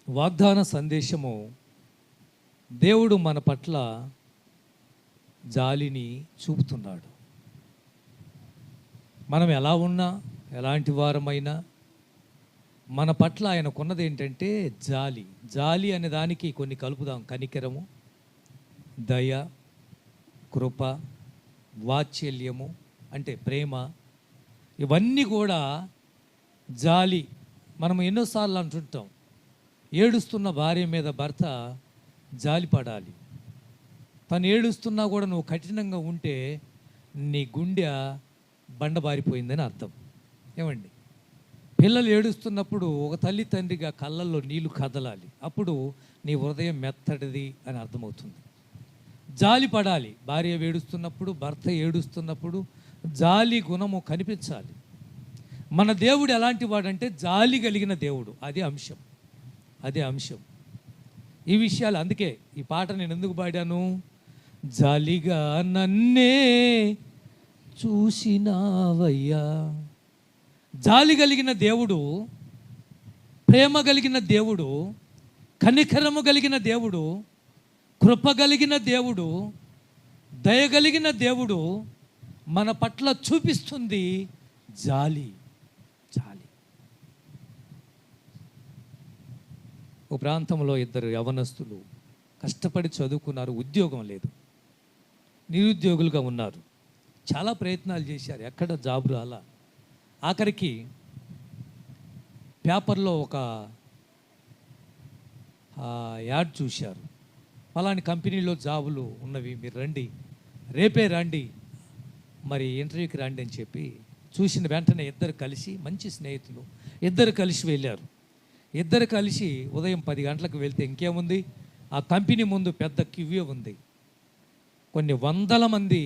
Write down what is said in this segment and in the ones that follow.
వాగ్దాన సందేశము, దేవుడు మన పట్ల జాలిని చూపుతున్నాడు. మనం ఎలా ఉన్నా, ఎలాంటి వారమైనా మన పట్ల ఆయనకున్నది ఏంటంటే జాలి. జాలి అనే దానికి కొన్ని కలుపుదాం: కనికరము, దయ, కృప, వాత్సల్యము అంటే ప్రేమ. ఇవన్నీ కూడా జాలి. మనం ఎన్నోసార్లు అంటుంటాం, ఏడుస్తున్న భార్య మీద భర్త జాలి పడాలి. తను ఏడుస్తున్నా కూడా నువ్వు కఠినంగా ఉంటే నీ గుండె బండబారిపోయిందని అర్థం. ఏమండి, పిల్లలు ఏడుస్తున్నప్పుడు ఒక తల్లి తండ్రిగా కళ్ళల్లో నీళ్లు కదలాలి. అప్పుడు నీ హృదయం మెత్తడిది అని అర్థమవుతుంది. జాలి పడాలి. భార్య ఏడుస్తున్నప్పుడు, భర్త ఏడుస్తున్నప్పుడు జాలి గుణము కనిపించాలి. మన దేవుడు ఎలాంటి వాడంటే జాలి కలిగిన దేవుడు. అదే అంశం. ఈ విషయాలు, అందుకే ఈ పాట నేను ఎందుకు పాడాను? జాలిగా నన్నే చూసినావయ్యా. జాలి కలిగిన దేవుడు, ప్రేమ కలిగిన దేవుడు, కనికరము కలిగిన దేవుడు, కృప కలిగిన దేవుడు, దయగలిగిన దేవుడు మన పట్ల చూపిస్తుంది జాలి. ఒక ప్రాంతంలో ఇద్దరు యవనస్తులు కష్టపడి చదువుకున్నారు, ఉద్యోగం లేదు, నిరుద్యోగులుగా ఉన్నారు. చాలా ప్రయత్నాలు చేశారు, ఎక్కడ జాబ్ రాలా. ఆఖరికి పేపర్లో ఒక యాడ్ చూశారు, ఫలాని కంపెనీలో జాబులు ఉన్నవి, మీరు రండి, రేపే రండి, మరి ఇంటర్వ్యూకి రండి అని చెప్పి చూసిన వెంటనే ఇద్దరు కలిసి, మంచి స్నేహితులు, ఇద్దరు కలిసి వెళ్ళారు. ఇద్దరు కలిసి ఉదయం 10 గంటలకు వెళ్తే ఇంకేముంది, ఆ కంపెనీ ముందు పెద్ద క్యూ ఉంది. కొన్ని వందల మంది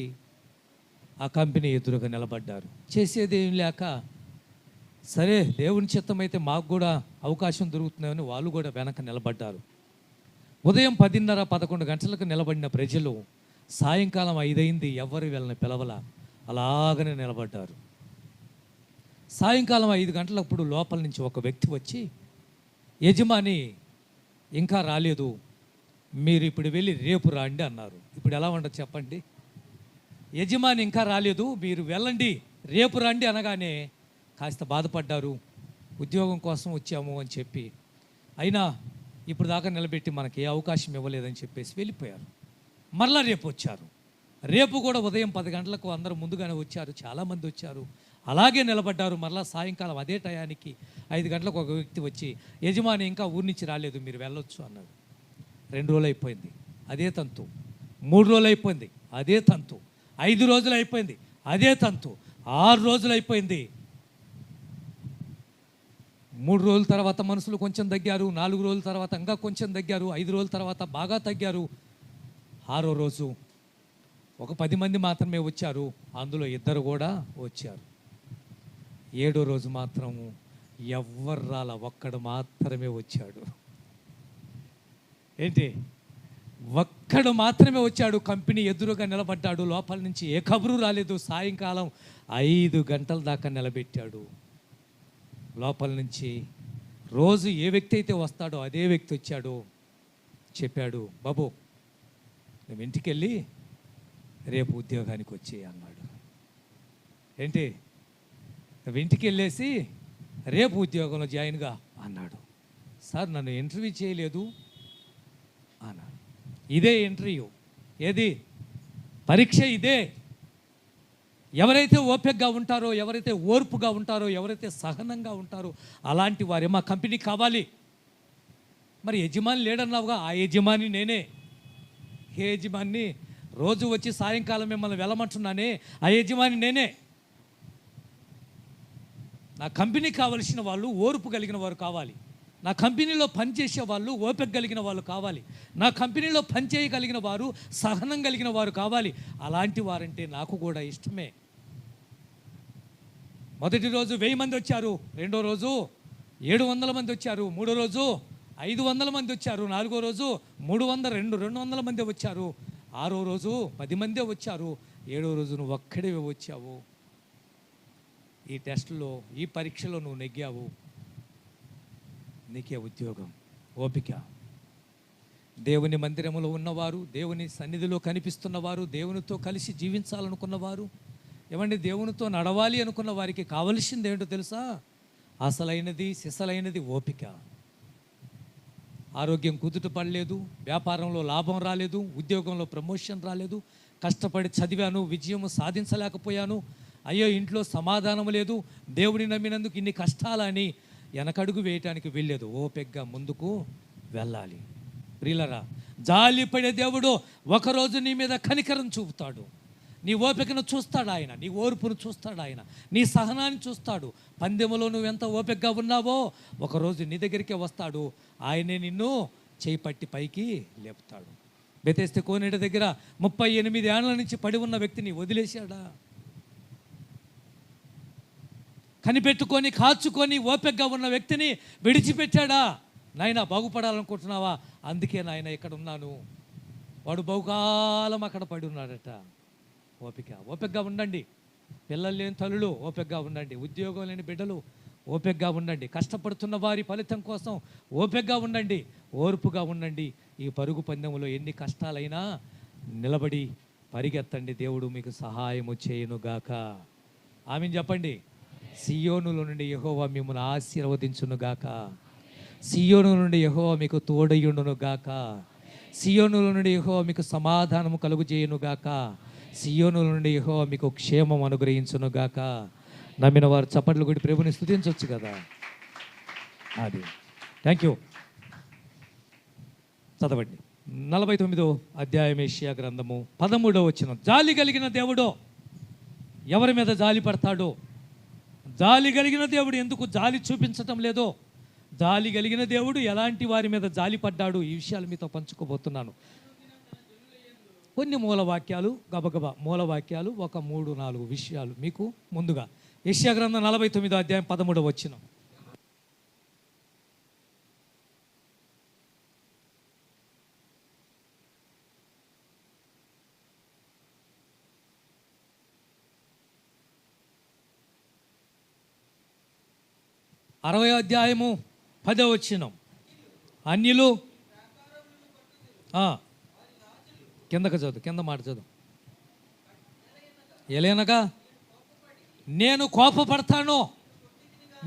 ఆ కంపెనీ ఎదురుగా నిలబడ్డారు. చేసేది ఏం లేక, సరే దేవుని చిత్తం అయితే మాకు కూడా అవకాశం దొరుకుతుందని వాళ్ళు కూడా వెనక నిలబడ్డారు. ఉదయం 10:30, 11 గంటలకు నిలబడిన ప్రజలు సాయంకాలం 5 అయింది, ఎవరు వీళ్ళని పిలవలా, అలాగనే నిలబడ్డారు. సాయంకాలం 5 గంటలప్పుడు లోపల నుంచి ఒక వ్యక్తి వచ్చి, యజమాని ఇంకా రాలేదు, మీరు ఇప్పుడు వెళ్ళి రేపు రండి అన్నారు. ఇప్పుడు ఎలా ఉండదు చెప్పండి? యజమాని ఇంకా రాలేదు, మీరు వెళ్ళండి, రేపు రండి అనగానే కాస్త బాధపడ్డారు. ఉద్యోగం కోసం వచ్చాము అని చెప్పి, అయినా ఇప్పుడు దాకా నిలబెట్టి మనకి ఏ అవకాశం ఇవ్వలేదని చెప్పేసి వెళ్ళిపోయారు. మరలా రేపు వచ్చారు. రేపు కూడా ఉదయం 10 గంటలకు అందరూ ముందుగానే వచ్చారు, చాలామంది వచ్చారు, అలాగే నిలబడ్డారు. మరలా సాయంకాలం అదే టయానికి 5 గంటలకు ఒక వ్యక్తి వచ్చి, యజమాని ఇంకా ఊరి నుంచి రాలేదు, మీరు వెళ్ళొచ్చు అన్నాడు. 2 రోజులు అయిపోయింది, అదే తంతు. 3 రోజులు అయిపోయింది, అదే తంతు. 5 రోజులు అయిపోయింది, అదే తంతు. 6 రోజులు అయిపోయింది. 3 రోజుల తర్వాత మనుషులు కొంచెం తగ్గారు, 4 రోజుల తర్వాత ఇంకా కొంచెం తగ్గారు, 5 రోజుల తర్వాత బాగా తగ్గారు. 6వ రోజు ఒక 10 మంది మాత్రమే వచ్చారు, అందులో 2 కూడా వచ్చారు. 7వ రోజు మాత్రము ఎవ్వరు రాల, ఒక్కడు మాత్రమే వచ్చాడు. ఏంటి, ఒక్కడు మాత్రమే వచ్చాడు. కంపెనీ ఎదురుగా నిలబడ్డాడు, లోపల నుంచి ఏ కబురు రాలేదు. సాయంకాలం 5 గంటల దాకా నిలబెట్టాడు. లోపల నుంచి రోజు ఏ వ్యక్తి అయితే వస్తాడో అదే వ్యక్తి వచ్చాడు. చెప్పాడు, బాబు నువ్వు ఇంటికి వెళ్ళి రేపు ఉద్యోగానికి వచ్చి అన్నాడు. ఏంటి, నువ్వు ఇంటికి వెళ్ళేసి రేపు ఉద్యోగంలో జాయిన్గా అన్నాడు. సార్ నన్ను ఇంటర్వ్యూ చేయలేదు అన్నాడు. ఇదే ఇంటర్వ్యూ, ఏది పరీక్ష ఇదే. ఎవరైతే ఓపికగా ఉంటారో, ఎవరైతే ఓర్పుగా ఉంటారో, ఎవరైతే సహనంగా ఉంటారో అలాంటి వారే మా కంపెనీకి కావాలి. మరి యజమాని లేడన్నావుగా, ఆ యజమాని నేనే. ఏ యజమాని? రోజు వచ్చి సాయంకాలం మిమ్మల్ని వెళ్ళమంటున్నానే, ఆ యజమాని నేనే. నా కంపెనీకి కావలసిన వాళ్ళు ఓర్పు కలిగిన వారు కావాలి. నా కంపెనీలో పనిచేసే వాళ్ళు ఓపిక కలిగిన వాళ్ళు కావాలి. నా కంపెనీలో పనిచేయగలిగిన వారు సహనం కలిగిన వారు కావాలి. అలాంటి వారంటే నాకు కూడా ఇష్టమే. మొదటి రోజు 1000 మంది వచ్చారు, 2వ రోజు 700 మంది వచ్చారు, 3వ రోజు 500 మంది వచ్చారు, 4వ రోజు 200 మంది వచ్చారు, 6వ రోజు 10 మందే వచ్చారు, 7వ రోజు నువ్వు ఒక్కడే వచ్చావు. ఈ టెస్ట్లో, ఈ పరీక్షలో నువ్వు నెగ్గావు, నీకే ఉద్యోగం. ఓపిక. దేవుని మందిరములో ఉన్నవారు, దేవుని సన్నిధిలో కనిపిస్తున్నవారు, దేవునితో కలిసి జీవించాలనుకున్నవారు, ఏమండి దేవునితో నడవాలి అనుకున్న వారికి కావలసింది ఏంటో తెలుసా? అసలైనది సిసలైనది ఓపిక. ఆరోగ్యం కుదుట పడలేదు, వ్యాపారంలో లాభం రాలేదు, ఉద్యోగంలో ప్రమోషన్ రాలేదు, కష్టపడి చదివాను, విజయం సాధించలేకపోయాను, అయ్యో ఇంట్లో సమాధానం లేదు, దేవుని నమ్మినందుకు ఇన్ని కష్టాలని వెనకడుగు వేయటానికి వెళ్ళలేదు. ఓపికగా ముందుకు వెళ్ళాలి. ప్రియులరా, జాలిపడే దేవుడు ఒకరోజు నీ మీద కనికరం చూపుతాడు. నీ ఓపికను చూస్తాడు ఆయన, నీ ఓర్పును చూస్తాడు ఆయన, నీ సహనాన్ని చూస్తాడు. పందెములో నువ్వు ఎంత ఓపికగా ఉన్నావో ఒకరోజు నీ దగ్గరికే వస్తాడు. ఆయనే నిన్ను చేపట్టి పైకి లేపుతాడు. బెతెస్దా కోనేటి దగ్గర 38 ఏళ్ల నుంచి పడి ఉన్న వ్యక్తిని వదిలేశాడా? కనిపెట్టుకొని కాచుకొని ఓపికగా ఉన్న వ్యక్తిని విడిచిపెట్టాడా? నాయనా బాగుపడాలనుకుంటున్నావా? అందుకే నాయన ఇక్కడ ఉన్నాను. వాడు బహుకాలం అక్కడ పడి ఉన్నాడట. ఓపికగా ఉండండి. పిల్లలు లేని తల్లులు ఓపికగా ఉండండి. ఉద్యోగం లేని బిడ్డలు ఓపికగా ఉండండి. కష్టపడుతున్న వారి ఫలితం కోసం ఓపికగా ఉండండి, ఓర్పుగా ఉండండి. ఈ పరుగు పందెంలో ఎన్ని కష్టాలైనా నిలబడి పరిగెత్తండి. దేవుడు మీకు సహాయము చేయునుగాక. ఆమేన్ చెప్పండి. సియోనులో నుండి యెహోవా మిమ్మల్ని ఆశీర్వదించునుగాక. సియోను నుండి యెహోవా మీకు తోడయుండునుగాక. సియోనులో నుండి యెహోవా మీకు సమాధానము కలుగు చేయునుగాక. సియోను నుండి యెహోవా మీకు క్షేమం అనుగ్రహించునుగాక. నమ్మిన వారు చప్పట్లు కొట్టి ప్రభుని స్తుతించవచ్చు కదా. అది థ్యాంక్ యూ. చదవండి 49వ అధ్యాయం యెషయా గ్రంథము 13వ వచనం. జాలి కలిగిన దేవుడు ఎవరి మీద జాలి పడతాడో, జాలి కలిగిన దేవుడు ఎందుకు జాలి చూపించటం లేదో, జాలి కలిగిన దేవుడు ఎలాంటి వారి మీద జాలి పడ్డాడు, ఈ విషయాలు మీతో పంచుకోబోతున్నాను. కొన్ని మూలవాక్యాలు, గబగబా మూలవాక్యాలు, ఒక 3-4 విషయాలు మీకు ముందుగా. యెషయా గ్రంథం 49వ అధ్యాయం 13వ వచనం. అరవై అధ్యాయము 10వ వచనం. అన్యులు కిందకు చదువు, కింద మాట చదువు. ఎలేనగా నేను కోపపడతాను,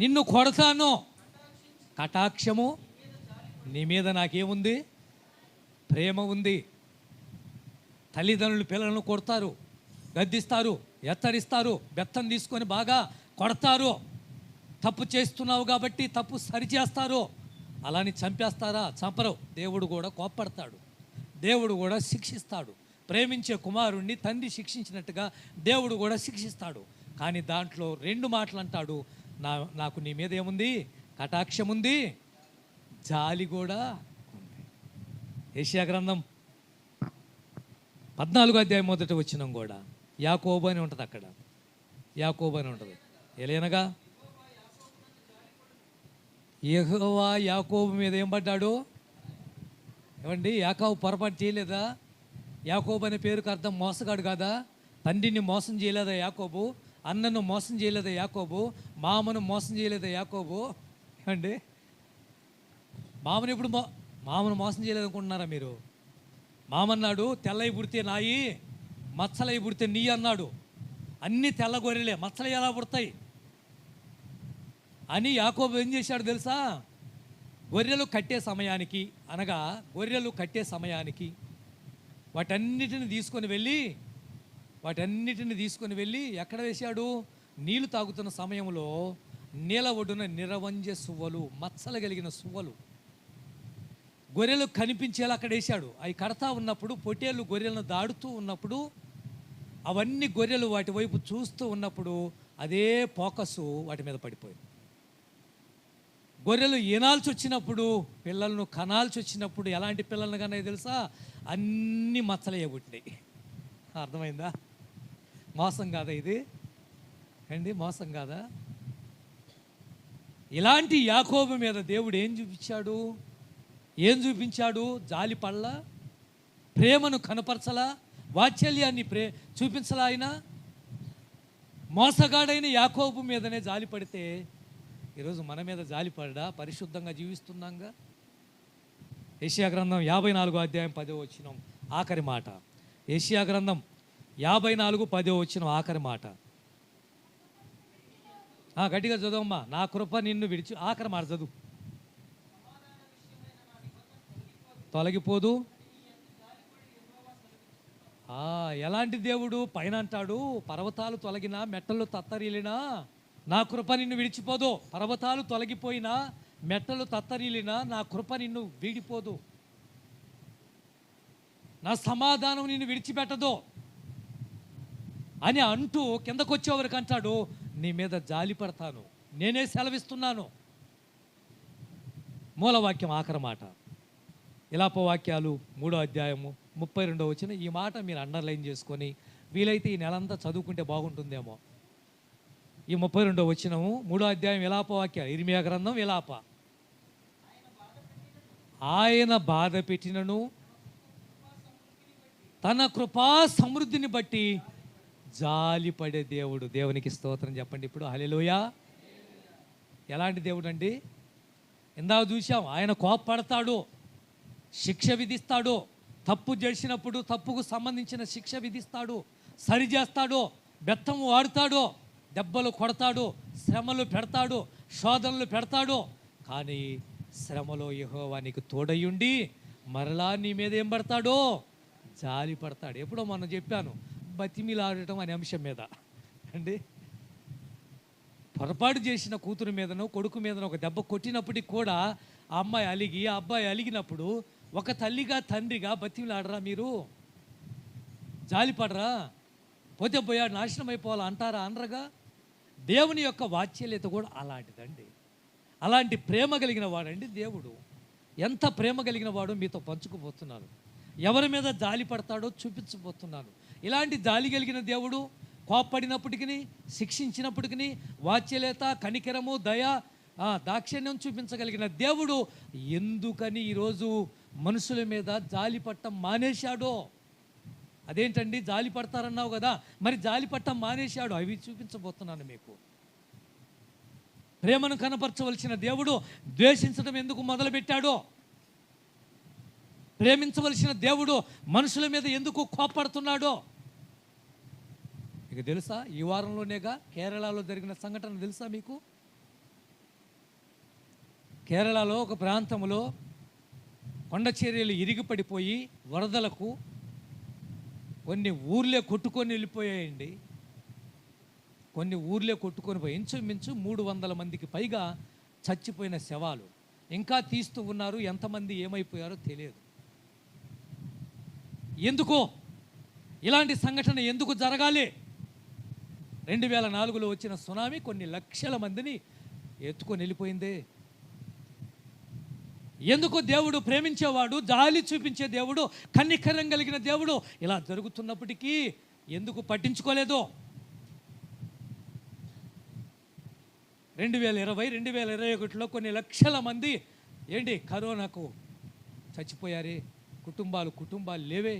నిన్ను కొడతాను, కటాక్షము నీ మీద నాకేముంది? ప్రేమ ఉంది. తల్లిదండ్రులు పిల్లలను కొడతారు, గద్దిస్తారు, ఎత్తరిస్తారు, బెత్తం తీసుకొని బాగా కొడతారు. తప్పు చేస్తున్నావు కాబట్టి తప్పు సరిచేస్తారు. అలాని చంపేస్తారా? చంపరు. దేవుడు కూడా కోప్పడతాడు, దేవుడు కూడా శిక్షిస్తాడు. ప్రేమించే కుమారుణ్ణి తండ్రి శిక్షించినట్టుగా దేవుడు కూడా శిక్షిస్తాడు. కానీ దాంట్లో 2 మాటలు అంటాడు. నాకు నీ మీద ఏముంది? కటాక్షం ఉంది, జాలి కూడా ఉంది. యెషయా గ్రంథం 14వ అధ్యాయం 1వ వచనం కూడా యాకోబు అని ఉంటుంది. అక్కడ యాకోబు అని ఉంటుంది. ఎలేనగా యెహోవా యాకోబు మీద ఏం పడ్డాడు? ఏమండి, యాకోబు పొరపాటు చేయలేదా? యాకోబు అనే పేరుకు అర్థం మోసగాడు కాదా? తండ్రిని మోసం చేయలేదా యాకోబు? అన్నను మోసం చేయలేదా యాకోబు? మామను మోసం చేయలేదా యాకోబు? ఏమండి, మామను మోసం చేయలేదు అనుకుంటున్నారా మీరు? మామన్నాడు తెల్లయి పుడితే నాయి, మచ్చలై పుడితే నీ అన్నాడు. అన్నీ తెల్ల గొర్రెలే, మచ్చలు ఎలా పుడతాయి అని యాకోబు ఏం చేశాడు తెలుసా? గొర్రెలు కట్టే సమయానికి, అనగా గొర్రెలు కట్టే సమయానికి వాటన్నిటిని తీసుకొని వెళ్ళి ఎక్కడ వేశాడు? నీళ్లు తాగుతున్న సమయంలో నీళ్ళ ఒడ్డున నిరవంజ సువ్వలు, మచ్చలు కలిగిన సువ్వలు గొర్రెలు కనిపించేలా అక్కడ వేశాడు. అవి కడతా ఉన్నప్పుడు పొట్టేళ్ళు గొర్రెలను దాడుతూ ఉన్నప్పుడు అవన్నీ గొర్రెలు వాటి వైపు చూస్తూ ఉన్నప్పుడు అదే ఫోకస్ వాటి మీద పడిపోయింది. గొర్రెలు ఈనాల్చి వచ్చినప్పుడు, పిల్లలను కనాల్చి వచ్చినప్పుడు ఎలాంటి పిల్లలను కన్నా తెలుసా? అన్ని మచ్చలయ్య పుట్టినాయి. అర్థమైందా? మోసం కాదా ఇది? అండి, మోసం కాదా? ఇలాంటి యాకోబు మీద దేవుడు ఏం చూపించాడు? జాలి పడలా, ప్రేమను కనపరచలా, వాత్సల్యాన్ని చూపించలా. ఆయన మోసగాడైన యాకోబు మీదనే జాలి పడితే ఈరోజు మన మీద జాలి పడ్డా? పరిశుద్ధంగా జీవిస్తున్నాంగా. యెషయా గ్రంథం 54 అధ్యాయం 10వ వచనం ఆఖరి మాట. యెషయా గ్రంథం 54 10వ వచనం ఆఖరి మాట. గట్టిగా చదవమ్మా. నా కృప నిన్ను విడిచి, ఆఖరి మాట చదువు. తొలగిపోదు. ఎలాంటి దేవుడు? పైన అంటాడు, పర్వతాలు తొలగినా మెట్టలు తత్తరిల్లినా నా కృప నిన్ను విడిచిపోదు. పర్వతాలు తొలగిపోయినా మెట్టలు తత్తరిల్లినా నా కృప నిన్ను వీడిపోదు. నా సమాధానం నిన్ను విడిచిపెట్టదు అని అంటూ కిందకొచ్చేవరకు అంటాడు, నీ మీద జాలి పడతాను, నేనే సెలవిస్తున్నాను. మూలవాక్యం ఆఖరి మాట. విలాప వాక్యాలు 3వ అధ్యాయము 32వ వచనం. ఈ మాట మీరు అండర్లైన్ చేసుకొని వీలైతే ఈ నెలంతా చదువుకుంటే బాగుంటుందేమో. ఈ 32వ వచనము 3వ అధ్యాయం విలాప వాక్యాలు, ఇర్మియా గ్రంథం విలాప. ఆయన బాధ పెట్టినను తన కృపా సమృద్ధిని బట్టి జాలిపడే దేవుడు. దేవునికి స్తోత్రం చెప్పండి ఇప్పుడు. హల్లెలూయా. ఎలాంటి దేవుడు అండి? ఇందాక చూసాం, ఆయన కోపపడతాడు, శిక్ష విధిస్తాడు. తప్పు చేసినప్పుడు తప్పుకు సంబంధించిన శిక్ష విధిస్తాడు, సరిచేస్తాడు, బెత్తము వాడుతాడు, దెబ్బలు కొడతాడు, శ్రమలు పెడతాడు, శోధనలు పెడతాడు. కానీ శ్రమలో యెహోవా నీకు తోడయ్యుండి మరలా నీ మీద ఏం పడతాడో? జాలి పడతాడు. ఎప్పుడో మొన్న చెప్పాను, బతిమిలాడటం అనే అంశం మీద అండి. పొరపాటు చేసిన కూతురు మీదనో కొడుకు మీదనో ఒక దెబ్బ కొట్టినప్పటికి కూడా ఆ అమ్మాయి అలిగి ఆ అబ్బాయి అలిగినప్పుడు ఒక తల్లిగా తండ్రిగా బతిమిలాడరా? మీరు జాలిపడరా? పోతే పోయాడు, నాశనం అయిపోవాలి అంటారా? అనరగా. దేవుని యొక్క వాత్సల్యత కూడా అలాంటిదండి. అలాంటి ప్రేమ కలిగిన వాడండి దేవుడు. ఎంత ప్రేమ కలిగిన వాడు మీతో పంచుకుపోతున్నాను. ఎవరి మీద జాలి పడతాడో చూపించబోతున్నాను. ఇలాంటి జాలి కలిగిన దేవుడు కోప్పడినప్పటికీ, శిక్షించినప్పటికీ వాత్సల్యత, కనికరము, దయ, దాక్షిణ్యం చూపించగలిగిన దేవుడు ఎందుకని ఈరోజు మనుషుల మీద జాలి పట్టం మానేశాడో? అదేంటండి జాలి పడతారన్నావు కదా, మరి జాలి పట్టం మానేశాడు. అవి చూపించబోతున్నాను మీకు. ప్రేమను కనపరచవలసిన దేవుడు ద్వేషించడం ఎందుకు మొదలుపెట్టాడో, ప్రేమించవలసిన దేవుడు మనుషుల మీద ఎందుకు కోపడుతున్నాడో ఇక తెలుసా? ఈ వారంలోనేగా కేరళలో జరిగిన సంఘటన తెలుసా మీకు? కేరళలో ఒక ప్రాంతంలో కొండ చర్యలు ఇరిగిపడిపోయి వరదలకు కొన్ని ఊర్లే కొట్టుకొని వెళ్ళిపోయాయండి. కొన్ని ఊర్లే కొట్టుకొని పోయి ఇంచుమించు 300 మందికి పైగా చచ్చిపోయిన శవాలు ఇంకా తీస్తూ ఉన్నారు. ఎంతమంది ఏమైపోయారో తెలియదు. ఎందుకో ఇలాంటి సంఘటన ఎందుకు జరగాలి? 2004లో వచ్చిన సునామీ కొన్ని లక్షల మందిని ఎత్తుకొని వెళ్ళిపోయిందే. ఎందుకు? దేవుడు ప్రేమించేవాడు, జాలి చూపించే దేవుడు, కనికరం కలిగిన దేవుడు ఇలా జరుగుతున్నప్పటికీ ఎందుకు పట్టించుకోలేదు? 2020, 2021లో కొన్ని లక్షల మంది ఏంటి కరోనాకు చచ్చిపోయారే. కుటుంబాలు లేవే.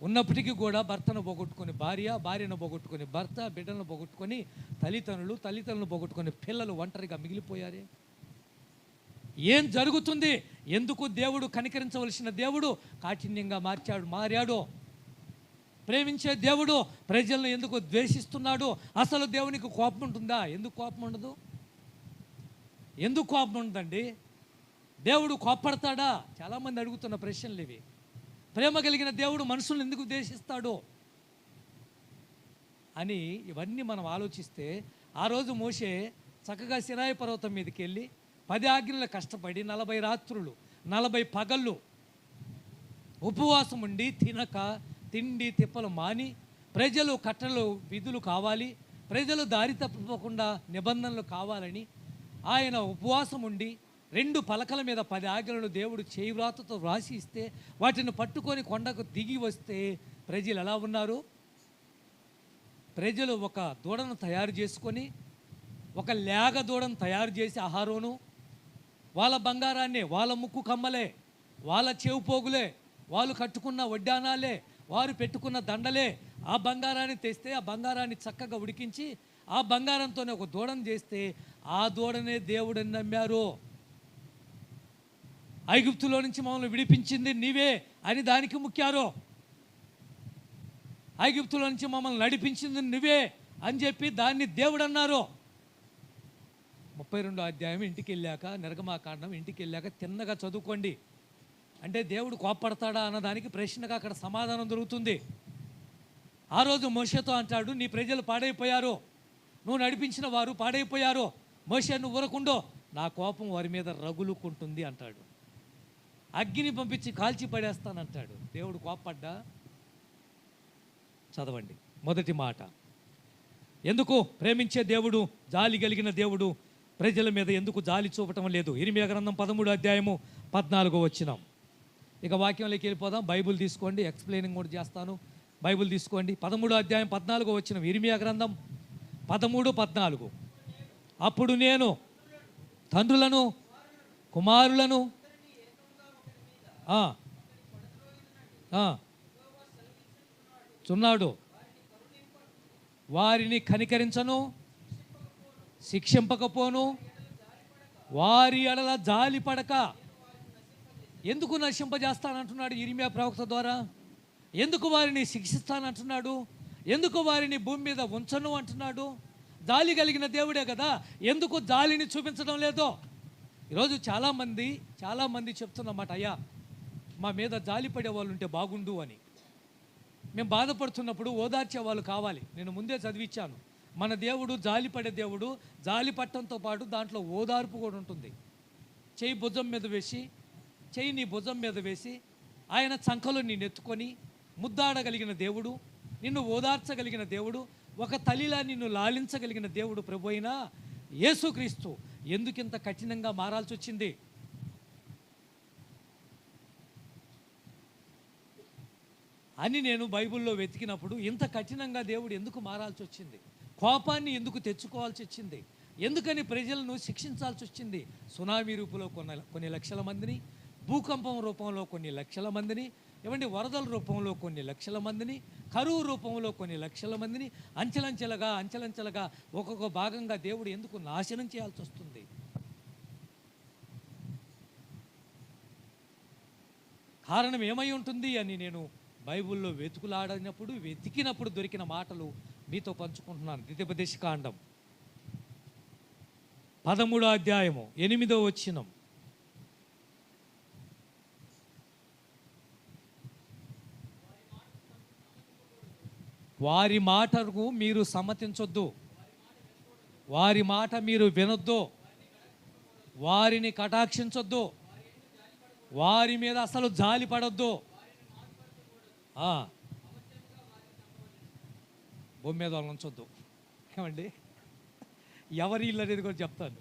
ఉన్నప్పటికీ కూడా భర్తను పోగొట్టుకొని భార్య, భార్యను పోగొట్టుకొని భర్త, బిడ్డలను పోగొట్టుకొని తల్లిదండ్రులను పోగొట్టుకొని పిల్లలు ఒంటరిగా మిగిలిపోయారే. ఏం జరుగుతుంది? ఎందుకు దేవుడు కనికరించవలసిన దేవుడు కాఠిన్యంగా మారాడు? ప్రేమించే దేవుడు ప్రజలను ఎందుకు ద్వేషిస్తున్నాడు? అసలు దేవునికి కోపం ఉంటుందా? ఎందుకు కోపం ఉండదు? ఎందుకు కోపం ఉండదండి? దేవుడు కోపడతాడా? చాలామంది అడుగుతున్న ప్రశ్నలు ఇవి. ప్రేమ కలిగిన దేవుడు మనుషులను ఎందుకు ద్వేషిస్తాడు అని ఇవన్నీ మనం ఆలోచిస్తే, ఆ రోజు మోషే చక్కగా సినాయి పర్వతం మీదకి వెళ్ళి 10 ఆజ్ఞలు కష్టపడి 40 రాత్రులు 40 పగళ్ళు ఉపవాసం ఉండి తినక తిండి తిప్పలు మాని, ప్రజలు కట్టలు విధులు కావాలి, ప్రజలు దారి తప్పకుండా నిబంధనలు కావాలని ఆయన ఉపవాసం ఉండి 2 పలకల మీద 10 ఆజ్ఞలను దేవుడు చేయివ్రాతతో వ్రాసి ఇస్తే వాటిని పట్టుకొని కొండకు దిగి వస్తే ప్రజలు ఎలా ఉన్నారు? ప్రజలు ఒక దూడను తయారు చేసుకొని, ఒక లేగ దూడను తయారు చేసి అహరోను వాళ్ళ బంగారాన్ని, వాళ్ళ ముక్కు కమ్మలే, వాళ్ళ చెవు పోగులే, వాళ్ళు కట్టుకున్న వడ్డానాలే, వారు పెట్టుకున్న దండలే, ఆ బంగారాన్ని తెస్తే ఆ బంగారాన్ని చక్కగా ఉడికించి ఆ బంగారంతోనే ఒక దూడను చేస్తే ఆ దూడనే దేవుడని నమ్మారు. ఐగుప్తులో నుంచి మమ్మల్ని విడిపించింది నీవే అని దానికి ముఖ్యారో. ఐగుప్తులో నుంచి మమ్మల్ని నడిపించింది నువ్వే అని చెప్పి దాన్ని దేవుడు అన్నారు. 32వ అధ్యాయం ఇంటికి వెళ్ళాక, నిర్గమాకాండం ఇంటికి వెళ్ళాక తిన్నగా చదువుకోండి. అంటే దేవుడు కోప్పడతాడా అన్నదానికి ప్రశ్నగా అక్కడ సమాధానం దొరుకుతుంది. ఆ రోజు మోషేతో అంటాడు, నీ ప్రజలు పాడైపోయారు, నువ్వు నడిపించిన వారు పాడైపోయారు, మోషే నువ్వు ఊరకుండో, నా కోపం వారి మీద రగులుకుంటుంది అంటాడు. అగ్ని పంపించి కాల్చి పడేస్తానంటాడు. దేవుడు కోప్పడ్డా? చదవండి మొదటి మాట. ఎందుకు ప్రేమించే దేవుడు, జాలి కలిగిన దేవుడు ప్రజల మీద ఎందుకు జాలి చూపటం లేదు? ఇర్మియా గ్రంథం 13వ అధ్యాయము 14వ వచనం. ఇక వాక్యంలోకి వెళ్ళిపోదాం. బైబుల్ తీసుకోండి, ఎక్స్ప్లెయినింగ్ కూడా చేస్తాను. బైబుల్ తీసుకోండి. 13వ అధ్యాయం 14వ వచనం, ఇర్మియా గ్రంథం 13:14. అప్పుడు నేను తండ్రులను కుమారులను చున్నాడు, వారిని కనికరించను, శిక్షింపకపోను, వారి ఎడల జాలి పడక. ఎందుకు నశింపజేస్తానంటున్నాడు ఇర్మియా ప్రవక్త ద్వారా? ఎందుకు వారిని శిక్షిస్తానంటున్నాడు? ఎందుకు వారిని భూమి మీద ఉంచను అంటున్నాడు? జాలి కలిగిన దేవుడే కదా, ఎందుకు జాలిని చూపించడం లేదో? ఈరోజు చాలామంది చెప్తున్నమాట, అయ్యా మా మీద జాలి పడే వాళ్ళు ఉంటే బాగుండు అని. మేము బాధపడుతున్నప్పుడు ఓదార్చే వాళ్ళు కావాలి. నేను ముందే చదివించాను, మన దేవుడు జాలి పడే దేవుడు. జాలి పట్టడంతో పాటు దాంట్లో ఓదార్పు కూడా ఉంటుంది. చెయ్యి నీ భుజం మీద వేసి ఆయన చంకలో నిన్ను ఎత్తుకొని ముద్దాడగలిగిన దేవుడు, నిన్ను ఓదార్చగలిగిన దేవుడు, ఒక తల్లిలా నిన్ను లాలించగలిగిన దేవుడు ప్రభు అయిన యేసుక్రీస్తు ఎందుకింత కఠినంగా మారాల్సి వచ్చింది? అని నేను బైబిల్లో వెతికినప్పుడు ఇంత కఠినంగా దేవుడు ఎందుకు మారాల్సి వచ్చింది? కోపాన్ని ఎందుకు తెచ్చుకోవాల్సి వచ్చింది? ఎందుకని ప్రజలను శిక్షించాల్సి వచ్చింది? సునామీ రూపంలో కొన్ని లక్షల మందిని, భూకంపం రూపంలో కొన్ని లక్షల మందిని, వరదల రూపంలో కొన్ని లక్షల మందిని, కరువు రూపంలో కొన్ని లక్షల మందిని అంచెలంచెలుగా ఒక్కొక్క భాగంగా దేవుడు ఎందుకు నాశనం చేయాల్సి వస్తుంది? కారణం ఏమై ఉంటుంది అని నేను బైబిల్లో వెతికినప్పుడు దొరికిన మాటలు మీతో పంచుకుంటున్నాను. ద్వితీయోపదేశకాండం 13వ అధ్యాయము 8వ వచనం. వారి మాటకు మీరు సమ్మతించొద్దు, వారి మాట మీరు వినొద్దు, వారిని కటాక్షించొద్దు, వారి మీద అసలు జాలి పడొద్దు. భూమి మీద వాళ్ళని ఉంచొద్దు. ఏమండి, ఎవరి ఇల్లు అనేది కూడా చెప్తాను.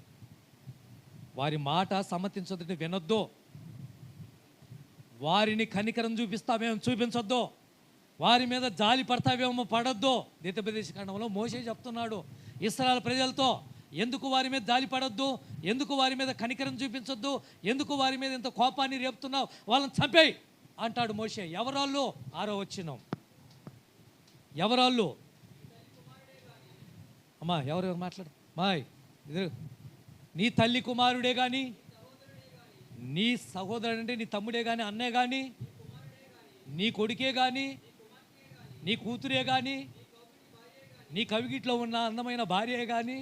వారి మాట సమ్మతించొద్దు, వినొద్దు, వారిని కనికరం చూపించొద్దు, వారి మీద జాలి పడతావేమో పడొద్దు. ద్వితీయోపదేశకాండంలో మోషే చెప్తున్నాడు ఇశ్రాయేలు ప్రజలతో, ఎందుకు వారి మీద జాలి పడొద్దు, ఎందుకు వారి మీద కనికరం చూపించొద్దు, ఎందుకు వారి మీద ఇంత కోపాన్ని రేపుతున్నావు, వాళ్ళని చంపేయి అంటాడు మోషే. ఎవరాళ్ళు? 6వ వచనం. ఎవరాళ్ళు? అమ్మా ఎవరు మాట్లాడు మాయ్, నీ తల్లి కుమారుడే కానీ, నీ సహోదరుడు అంటే నీ తమ్ముడే కానీ, అన్నే కానీ, నీ కొడుకే కానీ, నీ కూతురే కానీ, నీ కవిగిట్లో ఉన్న అందమైన భార్యే కానీ,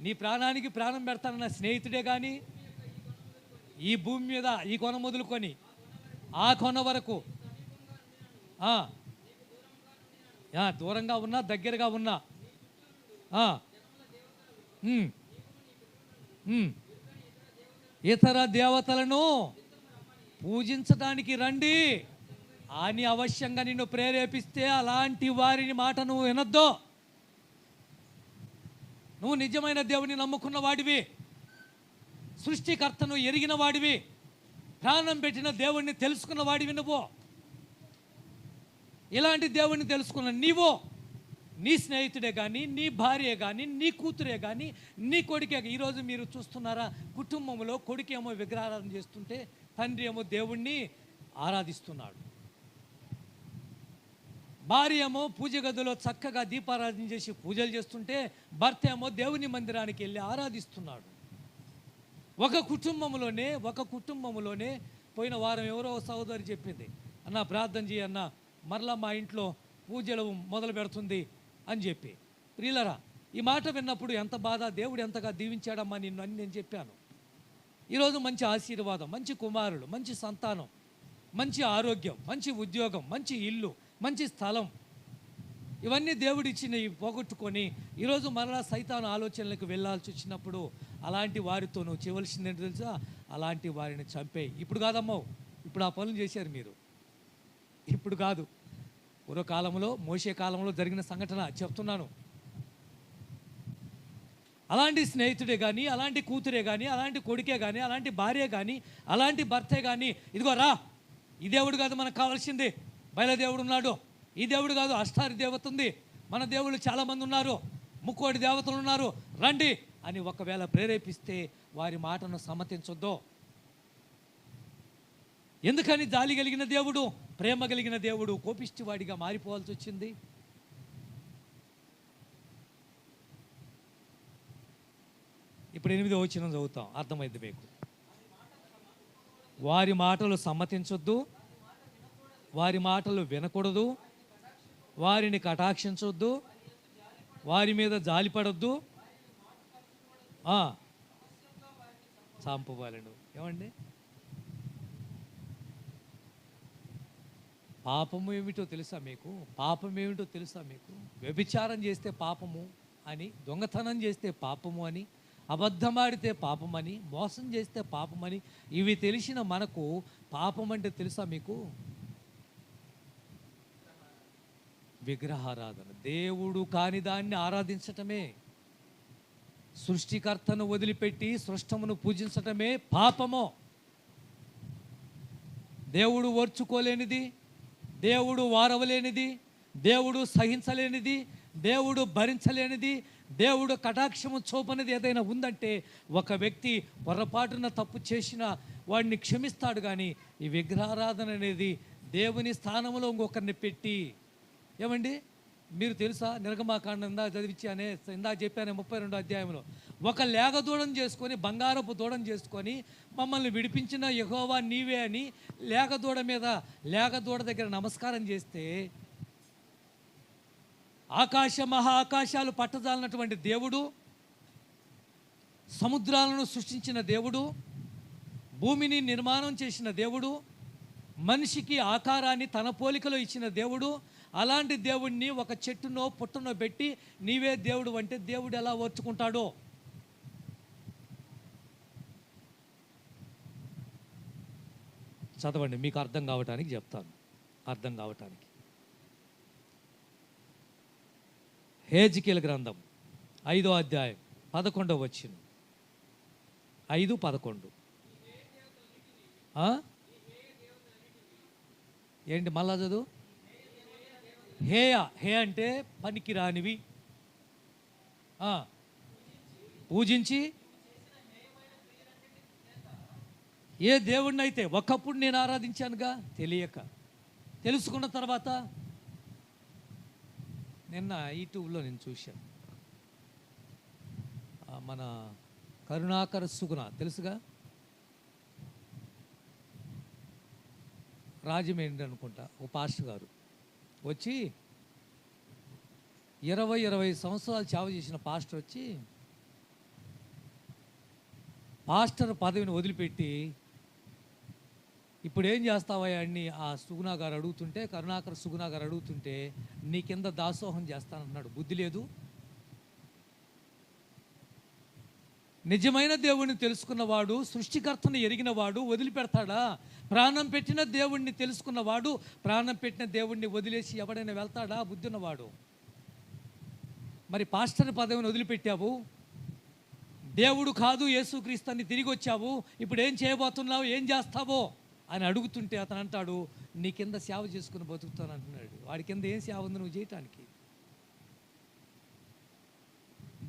నీ ప్రాణానికి ప్రాణం పెడతానన్న స్నేహితుడే కానీ, ఈ భూమి మీద ఈ కొన మొదలుకొని ఆ కొన వరకు దూరంగా ఉన్నా దగ్గరగా ఉన్నా ఇతర దేవతలను పూజించడానికి రండి అని అవశ్యంగా నిన్ను ప్రేరేపిస్తే అలాంటి వారిని మాట నువ్వు వినొద్దు. నువ్వు నిజమైన దేవుని నమ్ముకున్న వాడివి, సృష్టికర్తను ఎరిగిన వాడివి, ప్రాణం పెట్టిన దేవుణ్ణి తెలుసుకున్న వాడివి. నువ్వు ఇలాంటి దేవుణ్ణి తెలుసుకున్న నీవు, నీ స్నేహితుడే కానీ, నీ భార్య కానీ, నీ కూతురే కానీ, నీ కొడుకే. ఈరోజు మీరు చూస్తున్నారా, కుటుంబంలో కొడుకేమో విగ్రహారాధన చేస్తుంటే తండ్రి ఏమో దేవుణ్ణి ఆరాధిస్తున్నాడు, భార్య ఏమో పూజ గదిలో చక్కగా దీపారాధన చేసి పూజలు చేస్తుంటే భర్త ఏమో దేవుని మందిరానికి వెళ్ళి ఆరాధిస్తున్నాడు. ఒక కుటుంబంలోనే పోయిన వారం ఎవరో సహోదరి చెప్పింది, అన్న ప్రార్థన చేయి అన్న, మరలా మా ఇంట్లో పూజలు మొదలు పెడుతుంది అని చెప్పి. ప్రియులరా, ఈ మాట విన్నప్పుడు ఎంత బాధ, దేవుడు ఎంతగా దీవించాడమ్మా నిన్ను అని నేను చెప్పాను. ఈరోజు మంచి ఆశీర్వాదం, మంచి కుమారుడు, మంచి సంతానం, మంచి ఆరోగ్యం, మంచి ఉద్యోగం, మంచి ఇల్లు, మంచి స్థలం, ఇవన్నీ దేవుడిచ్చినవి పోగొట్టుకొని ఈరోజు మరలా సైతాను ఆలోచనలకు వెళ్ళాల్సి వచ్చినప్పుడు అలాంటి వారితో నువ్వు చేయవలసింది ఏంటో తెలుసా? అలాంటి వారిని చంపే. ఇప్పుడు కాదమ్మో, ఇప్పుడు ఆ పనులు చేశారు మీరు, ఇప్పుడు కాదు. పూర్వకాలంలో మోషే కాలంలో జరిగిన సంఘటన చెప్తున్నాను. అలాంటి స్నేహితుడే కానీ, అలాంటి కూతురే కానీ, అలాంటి కొడుకే కానీ, అలాంటి భార్య కానీ, అలాంటి భర్తే కానీ, ఇదిగో రా, ఈ దేవుడు కాదు మనకు కావాల్సింది, బయలుదేవుడు ఉన్నాడు, ఈ దేవుడు కాదు అష్టారి దేవత ఉంది, మన దేవుళ్ళు చాలామంది ఉన్నారు, ముక్కోటి దేవతలు ఉన్నారు, రండి అని ఒకవేళ ప్రేరేపిస్తే వారి మాటను సమ్మతించొద్దు. ఎందుకని జాలి కలిగిన దేవుడు, ప్రేమ కలిగిన దేవుడు కోపిష్టివాడిగా మారిపోవాల్సి వచ్చింది? ఇప్పుడు 8వ వచనం చదువుతాం, అర్థమైంది మీకు. వారి మాటలు సమ్మతించొద్దు, వారి మాటలు వినకూడదు, వారిని కటాక్షించొద్దు, వారి మీద జాలిపడొద్దు, చంపవాలను. ఏమండి, పాపము ఏమిటో తెలుసా మీకు? పాపం ఏమిటో తెలుసా మీకు? వ్యభిచారం చేస్తే పాపము అని, దొంగతనం చేస్తే పాపము అని, అబద్ధమాడితే పాపమని, మోసం చేస్తే పాపమని, ఇవి తెలిసిన మనకు పాపం అంటే తెలుసా మీకు? విగ్రహారాధన, దేవుడు కాని దాన్ని ఆరాధించటమే, సృష్టికర్తను వదిలిపెట్టి సృష్టమును పూజించటమే పాపము. దేవుడు ఓర్చుకోలేనిది, దేవుడు వారవలేనిది, దేవుడు సహించలేనిది, దేవుడు భరించలేనిది, దేవుడు కటాక్షము చూపనిది ఏదైనా ఉందంటే ఒక వ్యక్తి పొరపాటున తప్పు చేసిన వాడిని క్షమిస్తాడు. కానీ ఈ విగ్రహారాధన అనేది దేవుని స్థానంలో ఇంకొకరిని పెట్టి, ఏమండి మీరు తెలుసా, నిర్గమాకాండం ఇందా చదివించానే, ఇందా చెప్పానే 32వ అధ్యాయంలో, ఒక లేగ దూడం చేసుకొని, బంగారపు దూడం చేసుకొని మమ్మల్ని విడిపించిన యెహోవా నీవే అని లేగ దూడ దగ్గర నమస్కారం చేస్తే, మహా ఆకాశాలు పట్టజాలనటువంటి దేవుడు, సముద్రాలను సృష్టించిన దేవుడు, భూమిని నిర్మాణం చేసిన దేవుడు, మనిషికి ఆకారాన్ని తన పోలికలో ఇచ్చిన దేవుడు, అలాంటి దేవుడిని ఒక చెట్టునో పుట్టనో పెట్టి నీవే దేవుడు అంటే దేవుడు ఎలా ఓర్చుకుంటాడో? చదవండి, మీకు అర్థం కావటానికి చెప్తాను, అర్థం కావటానికి. హెజ్కేలు గ్రంథం 5వ అధ్యాయం 11వ వచనం, 5:11. ఏంటి మళ్ళా చదువు? హే అంటే పనికిరానివి, పూజించి ఏ దేవుడిని అయితే ఒకప్పుడు నేను ఆరాధించానుగా తెలియక, తెలుసుకున్న తర్వాత నిన్న యూట్యూబ్లో నేను చూశాను, మన కరుణాకర సుగుణ తెలుసుగా, రాజమండ్రి అనుకుంటా, ఓ పాస్టర్ గారు వచ్చి 20 సంవత్సరాలు సేవ చేసిన పాస్టర్ వచ్చి పాస్టర్ పదవిని వదిలిపెట్టి ఇప్పుడు ఏం చేస్తావా అని ఆ సుగుణ గారు అడుగుతుంటే, కరుణాకర్ సుగుణ గారు అడుగుతుంటే, నీ కింద దాసోహం చేస్తానన్నాడు. బుద్ధి లేదు. నిజమైన దేవుణ్ణి తెలుసుకున్నవాడు, సృష్టికర్తను ఎరిగినవాడు వదిలిపెడతాడా? ప్రాణం పెట్టిన దేవుణ్ణి తెలుసుకున్నవాడు ప్రాణం పెట్టిన దేవుణ్ణి వదిలేసి ఎవడైనా వెళ్తాడా? బుద్ధి ఉన్నవాడు. మరి పాస్టర్ పదవిని వదిలిపెట్టావు, దేవుడు కాదు యేసుక్రీస్తుని తిరిగి వచ్చావు, ఇప్పుడు ఏం చేయబోతున్నావు, ఏం చేస్తావో అని అడుగుతుంటే అతను అంటాడు, నీ కింద సేవ చేసుకుని బతుకుతాను అంటున్నాడు. వాడి కింద ఏం సేవ ఉంది నువ్వు చేయటానికి?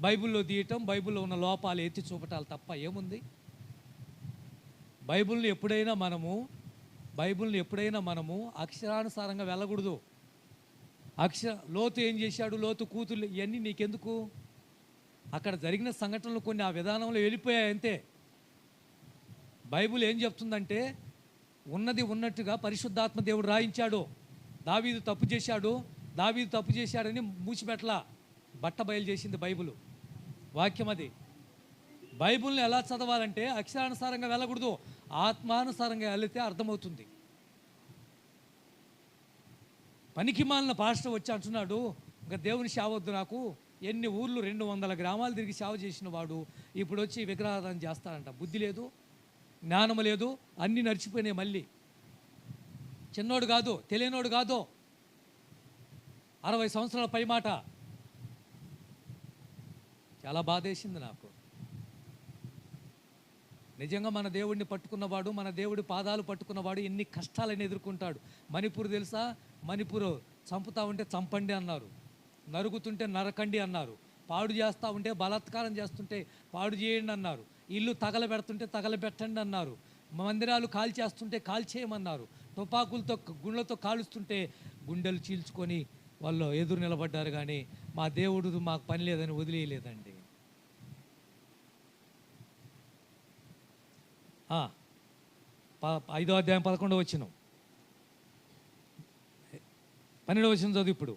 బైబిల్లో తీయటం, బైబిల్లో ఉన్న లోపాలు ఎత్తి చూపటాలు తప్ప ఏముంది? బైబిల్ని ఎప్పుడైనా మనము అక్షరానుసారంగా వెళ్ళకూడదు. లోతు ఏం చేశాడు, లోతు కూతురు, ఇవన్నీ నీకెందుకు? అక్కడ జరిగిన సంఘటనలు కొన్ని ఆ విధానంలో వెళ్ళిపోయాయి అంతే. బైబిల్ ఏం చెప్తుందంటే ఉన్నది ఉన్నట్టుగా పరిశుద్ధాత్మ దేవుడు రాయించాడు. దావీదు తప్పు చేశాడని మూసిపెట్ల బట్ట బయలు చేసింది బైబిల్ వాక్యం. అది బైబిల్ని ఎలా చదవాలంటే అక్షరానుసారంగా వెళ్ళకూడదు, ఆత్మానుసారంగా వెళితే అర్థమవుతుంది. పనికి మాలిన పాస్టర్ వచ్చి అంటున్నాడు, ఇంకా దేవుని సేవ వద్దు నాకు, ఎన్ని ఊర్లు 200 గ్రామాలు తిరిగి సేవ చేసిన వాడు ఇప్పుడు వచ్చి విగ్రహారాధన చేస్తాడంట. బుద్ధి లేదు, జ్ఞానం లేదు, అన్నీ నడిచిపోయినాయి. మళ్ళీ చిన్నోడు కాదు, తెలియనోడు కాదు, 60 సంవత్సరాల పై మాట. చాలా బాధేసింది నాకు. నిజంగా మన దేవుడిని పట్టుకున్నవాడు, మన దేవుడి పాదాలు పట్టుకున్నవాడు ఎన్ని కష్టాలను ఎదుర్కొంటాడు. మణిపూర్ తెలుసా? మణిపూర్ చంపుతా ఉంటే చంపండి అన్నారు, నరుగుతుంటే నరకండి అన్నారు, పాడు చేస్తూ ఉంటే బలాత్కారం చేస్తుంటే పాడు చేయండి అన్నారు, ఇల్లు తగలబెడుతుంటే తగలబెట్టండి అన్నారు, మందిరాలు కాల్చేస్తుంటే కాల్చేయమన్నారు, తుపాకులతో గుండ్లతో కాలుస్తుంటే గుండెలు చీల్చుకొని వాళ్ళు ఎదురు నిలబడ్డారు. కానీ మా దేవుడు మాకు పని లేదని వదిలేయలేదండి. 5వ అధ్యాయం 11వ వచనం, 12వ వచనం చదువు ఇప్పుడు.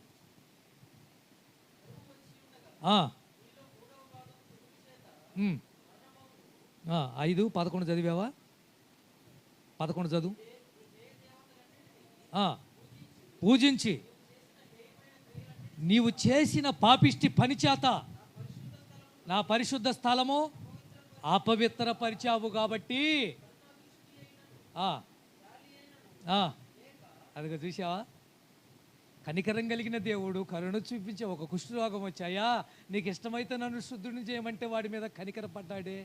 5:11 చదివావా? 11 చదువు. పూజించి నీవు చేసిన పాపిష్టి పని చేత నా పరిశుద్ధ స్థలము అపవిత్రపరిచావు కాబట్టి. అదిగా చూసావా? కనికరం కలిగిన దేవుడు కరుణ చూపించే ఒక కుష్ఠరోగం వచ్చాయా, నీకు ఇష్టమైతే నన్ను శుద్ధుని చేయమంటే వాడి మీద కనికరపడ్డాడే.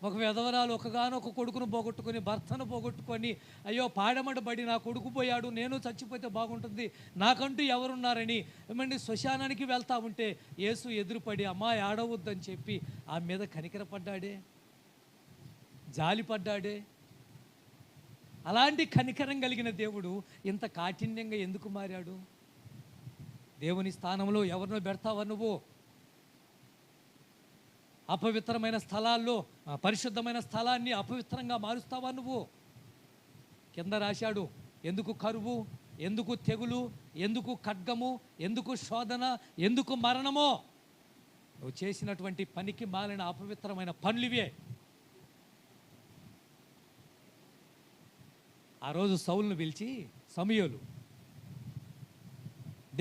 ఒక విధవరాలు ఒకగానొక కొడుకును పోగొట్టుకొని, భర్తను పోగొట్టుకొని, అయ్యో పాడమడబడి నా కొడుకు పోయాడు, నేను చచ్చిపోతే బాగుంటుంది, నాకంటూ ఎవరున్నారని ఏమండి శ్మశానానికి వెళ్తా ఉంటే యేసు ఎదురుపడి అమ్మా ఆడవద్దని చెప్పి ఆమె మీద కనికరపడ్డాడే, జాలిపడ్డాడే. అలాంటి కనికరం కలిగిన దేవుడు ఇంత కాఠిన్యంగా ఎందుకు మారాడు? దేవుని స్థానంలో ఎవరినో పెడతావా నువ్వు? అపవిత్రమైన స్థలాల్లో పరిశుద్ధమైన స్థలాన్ని అపవిత్రంగా మారుస్తావా నువ్వు? కింద రాశాడు, ఎందుకు కరువు, ఎందుకు తెగులు, ఎందుకు ఖడ్గము, ఎందుకు శోధన, ఎందుకు మరణమో? నువ్వు చేసినటువంటి పనికి మాలిన అపవిత్రమైన పనులివే. ఆ రోజు సౌలును పిలిచి, సమూయేలు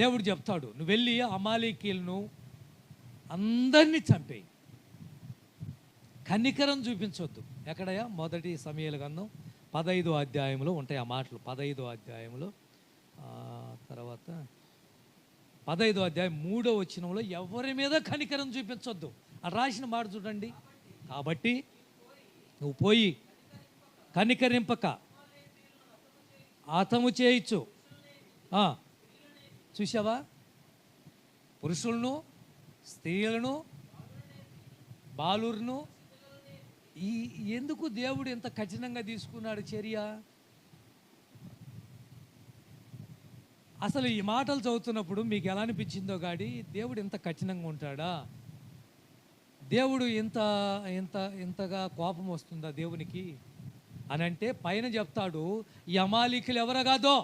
దేవుడు చెప్తాడు, నువ్వు వెళ్ళి అమాలేకీయులను అందరినీ చంపేయి, కనికరం చూపించొద్దు. ఎక్కడయా? మొదటి సమూయేలు గ్రంథం 15వ అధ్యాయంలో ఉంటాయి ఆ మాటలు. 15వ అధ్యాయంలో తర్వాత 15వ అధ్యాయం 3వ వచనంలో ఎవరి మీద కనికరం చూపించొద్దు అని రాసిన మాట చూడండి. కాబట్టి నువ్వు పోయి కనికరింపక హతము చేయొచ్చు. చూసావా? పురుషులను, స్త్రీలను, బాలురును. ఎందుకు దేవుడు ఎంత కఠినంగా తీసుకున్నాడు చర్య? అసలు ఈ మాటలు చదువుతున్నప్పుడు మీకు ఎలా అనిపించిందో గాడి, దేవుడు ఎంత కఠినంగా ఉంటాడా? దేవుడు ఇంతగా కోపం వస్తుందా దేవునికి అని అంటే పైన చెప్తాడు, ఈ అమాలీకులు ఎవరో కాదో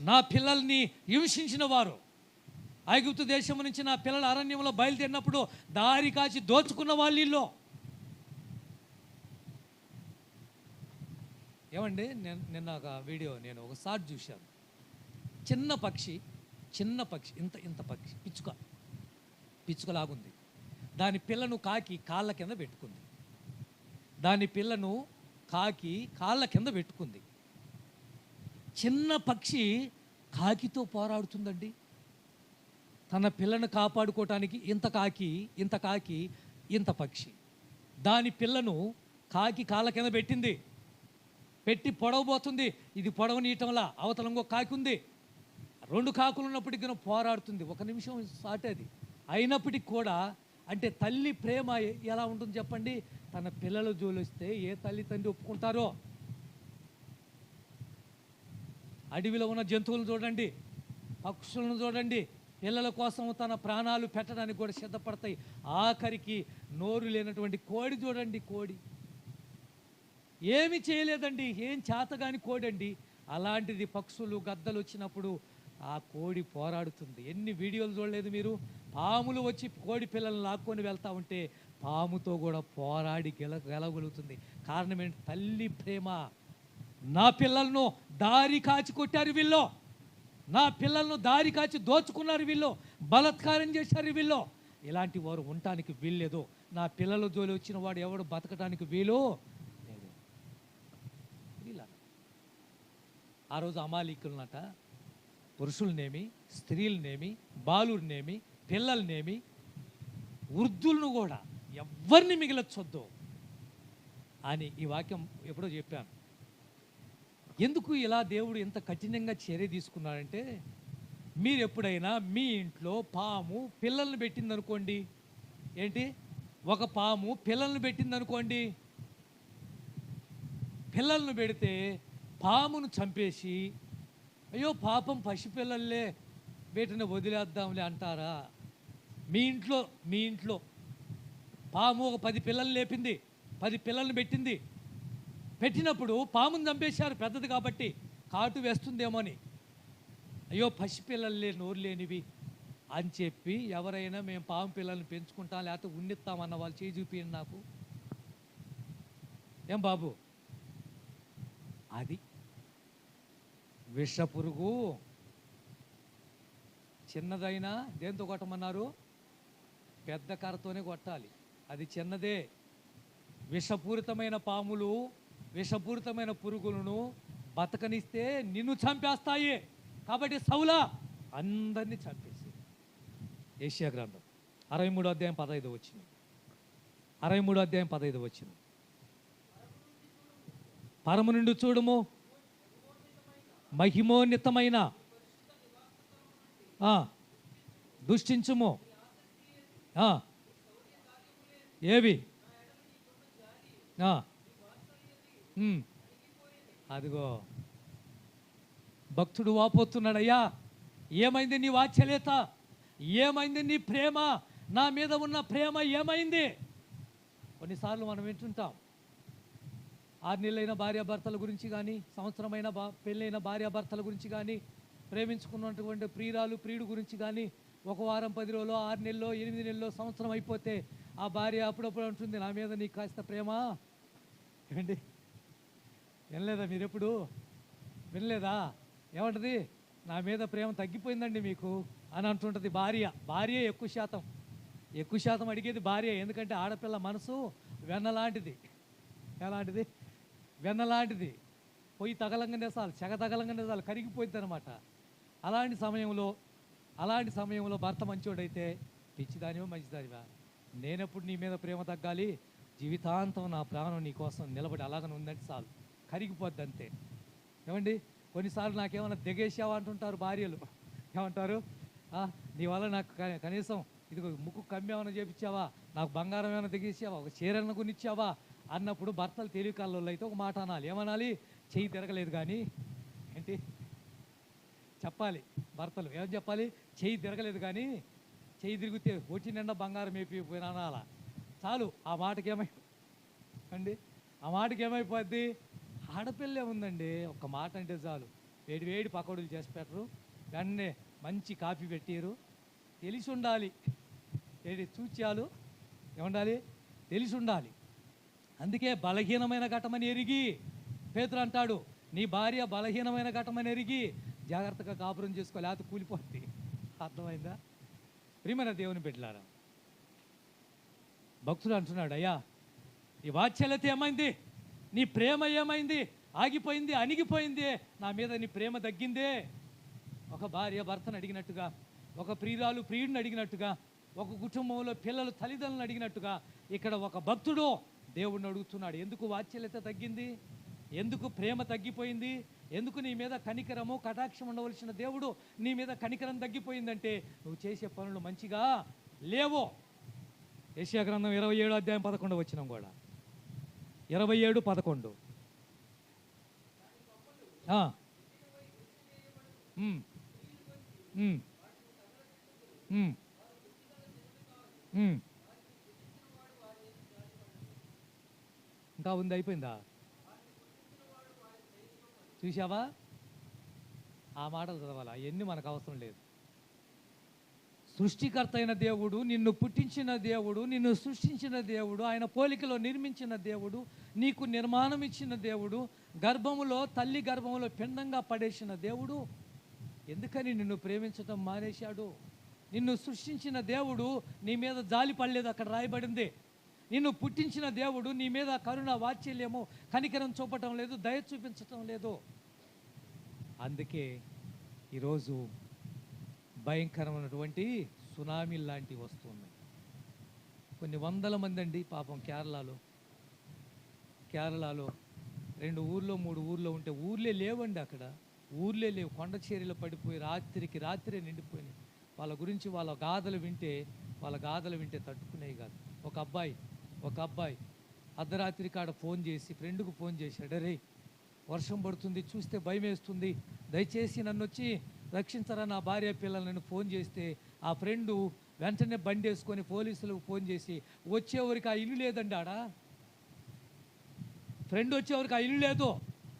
నా పిల్లల్ని హింసించిన వారు, ఐగుప్తు దేశం నుంచి నా పిల్లల అరణ్యంలో బయలుదేరినప్పుడు దారి కాచి దోచుకున్న వాళ్ళు. ఏమండి, నిన్న ఒక వీడియో నేను ఒకసారి చూశాను. చిన్న పక్షి ఇంత పక్షి పిచ్చుకలాగుంది. దాని పిల్లను కాకి కాళ్ళ కింద పెట్టుకుంది. చిన్న పక్షి కాకితో పోరాడుతుందండి. తన పిల్లను కాపాడుకోవటానికి ఇంత కాకి ఇంత పక్షి దాని పిల్లను కాకి కాళ్ళ కింద పెట్టి పొడవబోతుంది. ఇది పొడవనీయటంలా అవతల ఇంకో కాకి ఉంది. 2 కాకులు ఉన్నప్పటికీ పోరాడుతుంది. 1 నిమిషం సాటేది. అయినప్పటికీ కూడా అంటే తల్లి ప్రేమ ఎలా ఉంటుంది చెప్పండి? తన పిల్లలు జోలిస్తే ఏ తల్లి తండ్రి ఒప్పుకుంటారో? అడవిలో ఉన్న జంతువులను చూడండి, పక్షులను చూడండి, పిల్లల కోసం తన ప్రాణాలు పెట్టడానికి కూడా సిద్ధపడతాయి. ఆఖరికి నోరు లేనటువంటి కోడి చూడండి, కోడి ఏమి చేయలేదండి, ఏం చేతగాని కోడండి. అలాంటిది పక్షులు గద్దలు వచ్చినప్పుడు ఆ కోడి పోరాడుతుంది. ఎన్ని వీడియోలు చూడలేదు మీరు? పాములు వచ్చి కోడి పిల్లల్ని లాక్కొని వెళ్తా ఉంటే పాముతో కూడా పోరాడి గెలగలుగుతుంది. కారణం ఏంటి? తల్లి ప్రేమ. నా పిల్లలను దారి కాచి కొట్టారు వీళ్ళు, నా పిల్లలను దారి కాచి దోచుకున్నారు వీళ్ళు, బలాత్కారం చేశారు వీళ్ళు. ఇలాంటి వారు ఉండటానికి వీల్లేదు. నా పిల్లల జోలి వచ్చిన వాడు ఎవడు బతకడానికి వీలు లేదు. ఇలా ఆ రోజు అమాలీకులనట పురుషులనేమి, స్త్రీలనేమి, బాలుర్నేమి, పిల్లలనేమి, వృద్ధులను కూడా ఎవరిని మిగిలొచ్చొద్దు అని ఈ వాక్యం ఎప్పుడో చెప్పాను. ఎందుకు ఇలా దేవుడు ఎంత కఠినంగా చర్య తీసుకున్నాడంటే, మీరు ఎప్పుడైనా మీ ఇంట్లో పాము పిల్లల్ని పెట్టిందనుకోండి, ఏంటి, ఒక పాము పిల్లల్ని పెట్టిందనుకోండి, పిల్లలను పెడితే పామును చంపేసి అయ్యో పాపం పసిపిల్లల్లే వీటిని వదిలేద్దాంలే అంటారా? మీ ఇంట్లో పాము ఒక 10 పిల్లలు లేపింది, 10 పిల్లల్ని పెట్టింది. పెట్టినప్పుడు పాముని చంపేశారు, పెద్దది కాబట్టి కాటు వేస్తుందేమో అని. అయ్యో పసిపిల్లలే నోరు లేనివి అని చెప్పి ఎవరైనా మేము పాము పిల్లల్ని పెంచుకుంటాం లేకపోతే ఉన్నిస్తామన్న వాళ్ళు చేయి చూపియండి నాకు. ఏం బాబు, అది విషపురుగు. చిన్నదైనా దేంతో కొట్టమన్నారు? పెద్ద కర్రతోనే కొట్టాలి. అది చిన్నదే. విషపూరితమైన పాములు, విషపూరితమైన పురుగులను బతకనిస్తే నిన్ను చంపేస్తాయి. కాబట్టి సౌలా అందరినీ చంపేసి. యెషయా గ్రంథం 63వ అధ్యాయం 15వ వచనం. 63వ అధ్యాయం 15వ వచనం. పరము నుండి చూడుము మహిమోన్నతమైన దృష్టించుము. ఏవి? అదిగో భక్తుడు వాపోతున్నాడయ్యా, ఏమైంది నీ వాత్సల్యత, ఏమైంది నీ ప్రేమ, నా మీద ఉన్న ప్రేమ ఏమైంది? కొన్నిసార్లు మనం వింటుంటాం 6 నెలలైన భార్యాభర్తల గురించి కానీ, సంవత్సరమైన పెళ్ళైన భార్యాభర్తల గురించి కానీ, ప్రేమించుకున్నటువంటి ప్రియుడు గురించి కానీ, 1 వారం 10 రోజులు 6 నెలలో 8 నెలలో సంవత్సరం అయిపోతే ఆ భార్య అప్పుడప్పుడు అంటుంది, నా మీద నీకు కాస్త ప్రేమ. ఏమండి, వినలేదా మీరు? ఎప్పుడు వినలేదా? ఏమంటది? నా మీద ప్రేమ తగ్గిపోయిందండి మీకు అని అంటుంటుంది భార్య. ఎక్కువ శాతం అడిగేది భార్య. ఎందుకంటే ఆడపిల్ల మనసు వెన్నలాంటిది. ఎలాంటిది? వెన్నలాంటిది. పొయ్యి తగలంగానే చాలు, చెగ తగలంగానే చాలు, కరిగిపోయింది అనమాట. అలాంటి సమయంలో భర్త మంచోడైతే, పిచ్చిదానివో మంచిదానివా, నేనెప్పుడు నీ మీద ప్రేమ తగ్గాలి, జీవితాంతం నా ప్రాణం నీ కోసం నిలబడి అలాగనే ఉందంటే చాలు, కరిగిపోద్ది అంతే. ఏమండి, కొన్నిసార్లు నాకేమైనా దిగేసావా అంటుంటారు భార్యలు. ఏమంటారు? నీ వల్ల నాకు కనీసం ఇదిగో ముక్కు కమ్మి ఏమైనా చేపించావా, నాకు బంగారం ఏమైనా దిగేసావా, ఒక చీరను కొనిచ్చావా అన్నప్పుడు భర్తలు తెలివికల్లో అయితే ఒక మాట అనాలి. ఏమనాలి? చెయ్యి తిరగలేదు కానీ. ఏంటి చెప్పాలి? భర్తలు ఏం చెప్పాలి? చెయ్యి తిరగలేదు కానీ, చెయ్యి తిరిగితే వచ్చి నిండా బంగారం అయిపోయినా అనాలా. చాలు. ఆ మాటకి ఏమైపోద్ది? ఆడపిల్లే ఉందండి, ఒక్క మాట అంటే చాలు, వేడి పకోడీలు చేసి పెట్టరు, వెంటనే మంచి కాఫీ పెట్టారు. తెలిసి ఉండాలి. చూచాలు ఏముండాలి? తెలిసి ఉండాలి. అందుకే బలహీనమైన ఘటమని ఎరిగి పేతురు అంటాడు, నీ భార్య బలహీనమైన ఘటమని ఎరిగి జాగ్రత్తగా కాపురం చేసుకో, లేకపోతే కూలిపోద్ది. అర్థమైందా? ప్రియమైన దేవుని బిడ్డలారా, భక్తుడు అంటున్నాడు, అయ్యా ఈ వాత్సల్యత ఏమైంది, నీ ప్రేమ ఏమైంది, ఆగిపోయింది, అణిగిపోయింది, నా మీద నీ ప్రేమ తగ్గిందే. ఒక భార్య భర్తను అడిగినట్టుగా, ఒక ప్రియురాలు ప్రియుడిని అడిగినట్టుగా, ఒక కుటుంబంలో పిల్లలు తల్లిదండ్రులను అడిగినట్టుగా ఇక్కడ ఒక భక్తుడు దేవుడిని అడుగుతున్నాడు. ఎందుకు వాత్సల్యత తగ్గింది? ఎందుకు ప్రేమ తగ్గిపోయింది? ఎందుకు నీ మీద కనికరము కటాక్షం ఉండవలసిన దేవుడు నీ మీద కనికరం తగ్గిపోయిందంటే నువ్వు చేసే పనులు మంచిగా లేవో. యెషయా గ్రంథం 27వ అధ్యాయం 11వ వచనం కూడా. 27:11. ఇంకా ఉంది, అయిపోయిందా? చూసావా? ఆ మాటలు చదవాలి, అవన్నీ మనకు అవసరం లేదు. సృష్టికర్త అయిన దేవుడు, నిన్ను పుట్టించిన దేవుడు, నిన్ను సృష్టించిన దేవుడు, ఆయన పోలికలో నిర్మించిన దేవుడు, నీకు నిర్మాణం ఇచ్చిన దేవుడు, గర్భములో తల్లి గర్భములో పిండంగా పడేసిన దేవుడు ఎందుకని నిన్ను ప్రేమించటం మానేశాడు? నిన్ను సృష్టించిన దేవుడు నీ మీద జాలి పడలేదు, అక్కడ రాయబడింది. నిన్ను పుట్టించిన దేవుడు నీ మీద కరుణ, వాత్సల్యము, కనికరం చూపటం లేదు, దయ చూపించటం లేదు. అందుకే ఈరోజు భయంకరమైనటువంటి సునామీ లాంటివి వస్తున్నాయి. కొన్ని వందల మంది అండి పాపం కేరళలో 2 ఊర్లో 3 ఊర్లో ఉంటే ఊర్లే లేవండి, అక్కడ ఊర్లే లేవు, కొండ చర్యలు పడిపోయి రాత్రే నిండిపోయినాయి. వాళ్ళ గురించి వాళ్ళ గాథలు వింటే తట్టుకునేవి కాదు. ఒక అబ్బాయి అర్ధరాత్రి కాడ ఫోన్ చేసి ఫ్రెండ్కు ఫోన్ చేశాడు, రే వర్షం పడుతుంది, చూస్తే భయం వేస్తుంది, దయచేసి నన్ను వచ్చి రక్షించరా, నా భార్య పిల్లలు నన్ను ఫోన్ చేస్తే ఆ ఫ్రెండు వెంటనే బండి వేసుకొని పోలీసులకు ఫోన్ చేసి వచ్చేవరకు ఆ ఇల్లు లేదండి, ఫ్రెండ్ వచ్చేవరకు ఆ ఇల్లు లేదు.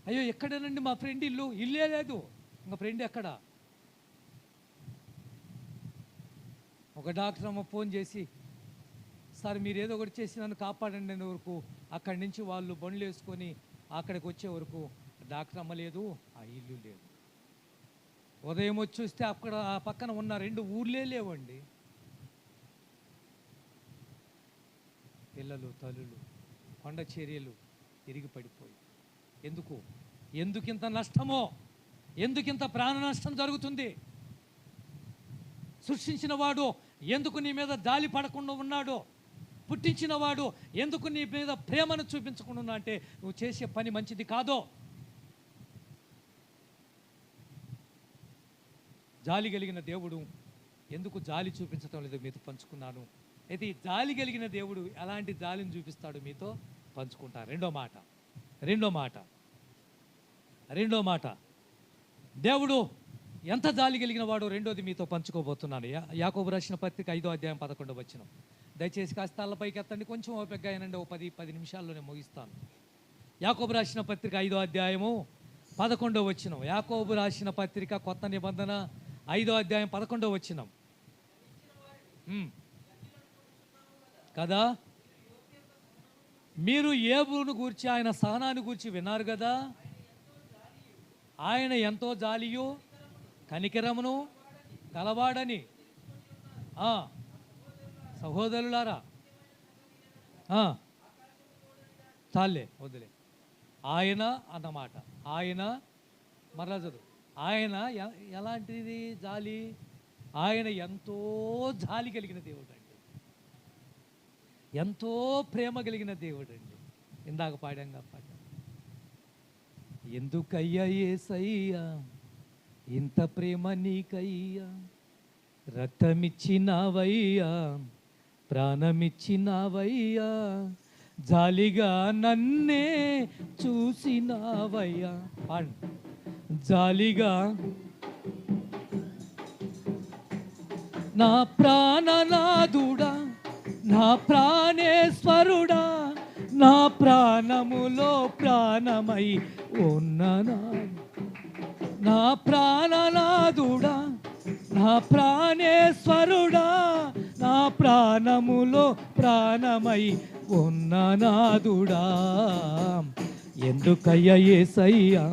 అయ్యో ఎక్కడేనండి మా ఫ్రెండ్ ఇల్లే లేదు, ఇంకా ఫ్రెండ్ ఎక్కడ? ఒక డాక్టర్ అమ్మ ఫోన్ చేసి, సార్ మీరు ఏదో ఒకటి చేసి నన్ను కాపాడండి అనే వరకు అక్కడి నుంచి వాళ్ళు బండ్లు వేసుకొని అక్కడికి వచ్చే వరకు డాక్టర్ అమ్మ లేదు, ఆ ఇల్లు లేదు. ఉదయం వచ్చి చూస్తే అక్కడ ఆ పక్కన ఉన్న 2 ఊర్లే లేవండి. పిల్లలు, తల్లులు, కొండ చర్యలు తిరిగి పడిపోయి. ఎందుకింత నష్టమో, ఎందుకింత ప్రాణ నష్టం జరుగుతుంది? సృష్టించిన వాడు ఎందుకు నీ మీద జాలి పడకుండా ఉన్నాడో, పుట్టించిన వాడు ఎందుకు నీ మీద ప్రేమను చూపించకుండా ఉన్నా అంటే నువ్వు చేసే పని మంచిది కాదో. జాలి కలిగిన దేవుడు ఎందుకు జాలి చూపించటం లేదో మీతో పంచుకున్నాను. అయితే ఈ జాలి కలిగిన దేవుడు ఎలాంటి జాలిని చూపిస్తాడో మీతో పంచుకుంటా. రెండో మాట దేవుడు ఎంత జాలి కలిగిన వాడు రెండోది మీతో పంచుకోబోతున్నాను. యాకోబు రాసిన పత్రిక 5వ అధ్యాయం 11వ వచనం. దయచేసి కాస్త తల్లపైకి ఎత్తండి, కొంచెం ఓపికగా అయినండి, 10 నిమిషాల్లో నేను ముగిస్తాను. యాకోబు రాసిన పత్రిక 5వ అధ్యాయము 11వ వచనం. యాకోబు రాసిన పత్రిక కొత్త నిబంధన 5వ అధ్యాయం 11వ వచనం కదా. మీరు యోబును గూర్చి, ఆయన సహనాన్ని గూర్చి విన్నారు కదా. ఆయన ఎంతో జాలియు కనికరమును కలవాడని. సహోదరులారా, చాలే వదిలే. ఆయన అన్నమాట, ఆయన మరలా చదువు. ఆయన ఎలాంటిది జాలి? ఆయన ఎంతో జాలి కలిగిన దేవుడు అండి, ఎంతో ప్రేమ కలిగిన దేవుడు అండి. ఇందాక పాడాం. ఎందుకయ్యా యేసయ్యా ఇంత ప్రేమ నీకయ్యా, రక్తమిచ్చినావయ్యా, ప్రాణమిచ్చినావయ్యా, జాలిగా నన్నే చూసినావయ్యా. జాలిగా నా ప్రాణనాథుడా, నా ప్రాణేశ్వరుడా, నా ప్రాణములో ప్రాణమై ఉన్ననా, నా ప్రాణనాథుడా, నా ప్రాణేశ్వరుడా, నా ప్రాణములో ప్రాణమై ఉన్ననాథుడా. ఎందుకయ్యా యేసయ్యా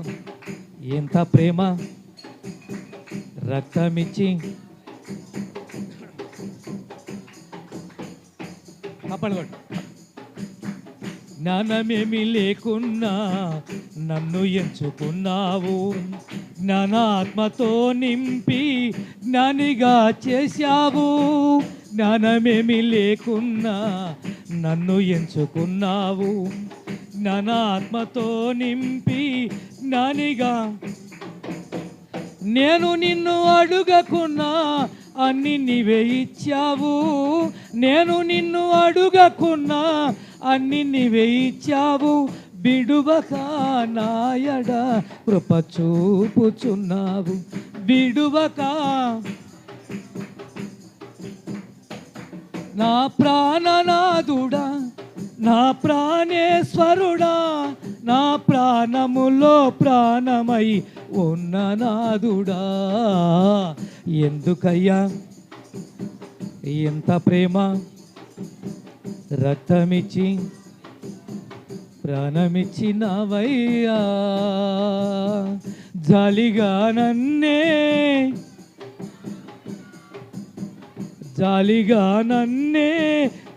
ఎంత ప్రేమ, రక్తమిచ్చి కాపాడుకోండి. జ్ఞానమేమి లేకున్నా నన్ను ఎంచుకున్నావు, జ్ఞానాత్మతో నింపి జ్ఞానిగా చేశావు. జ్ఞానమేమి లేకున్నా నన్ను ఎంచుకున్నావు, జ్ఞానాత్మతో నింపి జ్ఞానిగా. నేను నిన్ను అడుగకున్నా అన్ని నీవే ఇచ్చావు, నేను నిన్ను అడుగకున్నా అన్ని నీవే ఇచ్చావు. బిడువక నాయడ కృప చూపుచున్నావు, బిడువక. నా ప్రాణనాథుడా, నా ప్రాణేశ్వరుడా, నా ప్రాణములో ప్రాణమై ఉన్న నాదుడా. ఎందుకయ్యా ఎంత ప్రేమ, రక్తమిచ్చి ప్రాణమిచ్చినవయ్యా. జాలిగా నన్నే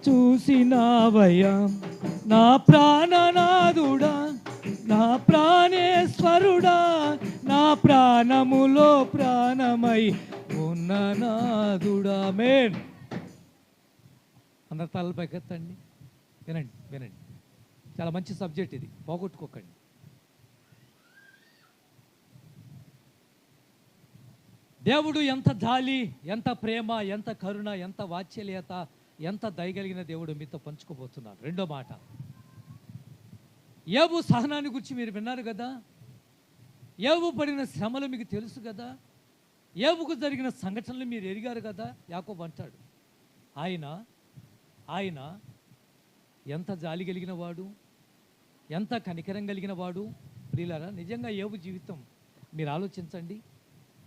చూసినవయ్యా. నా ప్రాణనాథుడా, నా ప్రాణేశ్వరుడా, నా ప్రాణములో ప్రాణమై ఉన్న నాథుడా. ఆమేన్. అందరు తలపైకి ఎత్తండి, వినండి వినండి. చాలా మంచి సబ్జెక్ట్ ఇది, పోగొట్టుకోకండి. దేవుడు ఎంత జాలి, ఎంత ప్రేమ, ఎంత కరుణ, ఎంత వాత్సల్యత, ఎంత దయగలిగిన దేవుడు మీతో పంచుకోబోతున్నాను. రెండో మాట, యోబు సహనాన్ని గురించి మీరు విన్నారు కదా. యోబు పడిన శ్రమలు మీకు తెలుసు కదా. యోబుకు జరిగిన సంఘటనలు మీరు ఎరిగారు కదా. యాకోబు అంటాడు, ఆయన ఎంత జాలి కలిగిన వాడు, ఎంత కనికరం కలిగిన వాడు. ప్రియులారా, నిజంగా యోబు జీవితం మీరు ఆలోచించండి.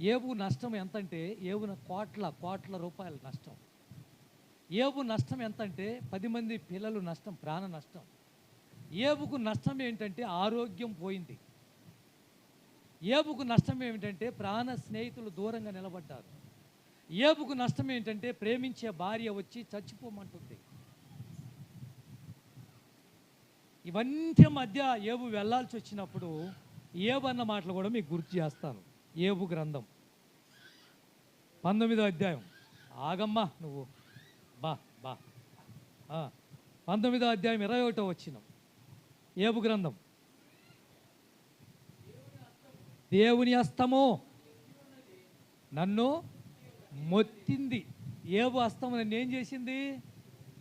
యోబు నష్టం ఎంత అంటే, యోబు కోట్ల రూపాయల నష్టం. యోబు నష్టం ఎంత అంటే 10 మంది పిల్లలు నష్టం, ప్రాణ నష్టం. యోబుకు నష్టం ఏంటంటే ఆరోగ్యం పోయింది. యోబుకు నష్టం ఏమిటంటే ప్రాణ స్నేహితులు దూరంగా నిలబడ్డారు. యోబుకు నష్టం ఏంటంటే ప్రేమించే భార్య వచ్చి చచ్చిపోమంటుంది. ఇవన్నీ మధ్య యోబు వెళ్ళాల్సి వచ్చినప్పుడు యోబు అన్న మాటలు కూడా మీకు గుర్తు చేస్తాను. యోబు గ్రంథం 19వ అధ్యాయం. ఆగమ్మా నువ్వు, బా 19వ అధ్యాయం 21వ వచనం. యోబు గ్రంథం. దేవుని హస్తము నన్ను మొత్తింది. యోబు హస్తము నన్ను ఏం చేసింది?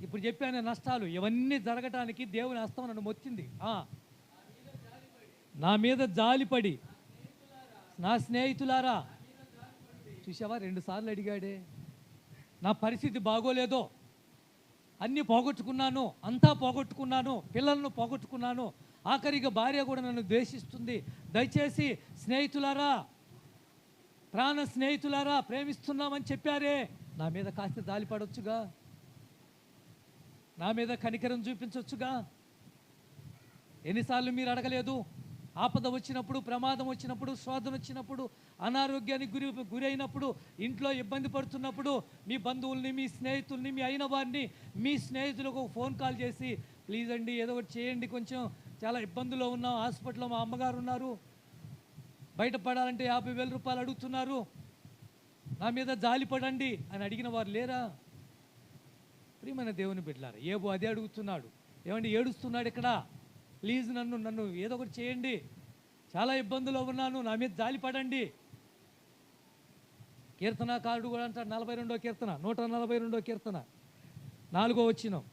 ఇప్పుడు చెప్పాను నష్టాలు ఇవన్నీ జరగటానికి దేవుని హస్తం నన్ను మొత్తింది. నా మీద జాలిపడి, నా స్నేహితులారా. చూసావా, 2 సార్లు అడిగాడే. నా పరిస్థితి బాగోలేదో, అన్నీ పోగొట్టుకున్నాను, అంతా పోగొట్టుకున్నాను, పిల్లలను పోగొట్టుకున్నాను, ఆఖరిగా భార్య కూడా నన్ను ద్వేషిస్తుంది. దయచేసి స్నేహితులారా, ప్రాణ స్నేహితులారా, ప్రేమిస్తున్నామని చెప్పారే, నా మీద కాస్త జాలిపడొచ్చుగా, నా మీద కనికరం చూపించవచ్చుగా. ఎన్నిసార్లు మీరు అడగలేదు? ఆపద వచ్చినప్పుడు, ప్రమాదం వచ్చినప్పుడు, శోధన వచ్చినప్పుడు, అనారోగ్యానికి గురైనప్పుడు, ఇంట్లో ఇబ్బంది పడుతున్నప్పుడు మీ బంధువుల్ని, మీ స్నేహితుల్ని, మీ అయిన వారిని, మీ స్నేహితులకు ఫోన్ కాల్ చేసి, ప్లీజ్ అండి ఏదో ఒకటి చేయండి, కొంచెం చాలా ఇబ్బందుల్లో ఉన్నాం, హాస్పిటల్లో మా అమ్మగారు ఉన్నారు, బయటపడాలంటే 50,000 రూపాయలు అడుగుతున్నారు, నా మీద జాలిపడండి అని అడిగిన వారు లేరా? ప్రియమైన దేవుని బిడ్డలారా, యోబు అదే అడుగుతున్నాడు. ఏమండి ఏడుస్తున్నాడు ఇక్కడ, ప్లీజ్ నన్ను ఏదో ఒకటి చేయండి, చాలా ఇబ్బందుల్లో ఉన్నాను, నా మీద జాలిపడండి. కీర్తనకారుడు కూడా అంటాడు, 42వ కీర్తన, 142వ కీర్తన 4వ వచనం.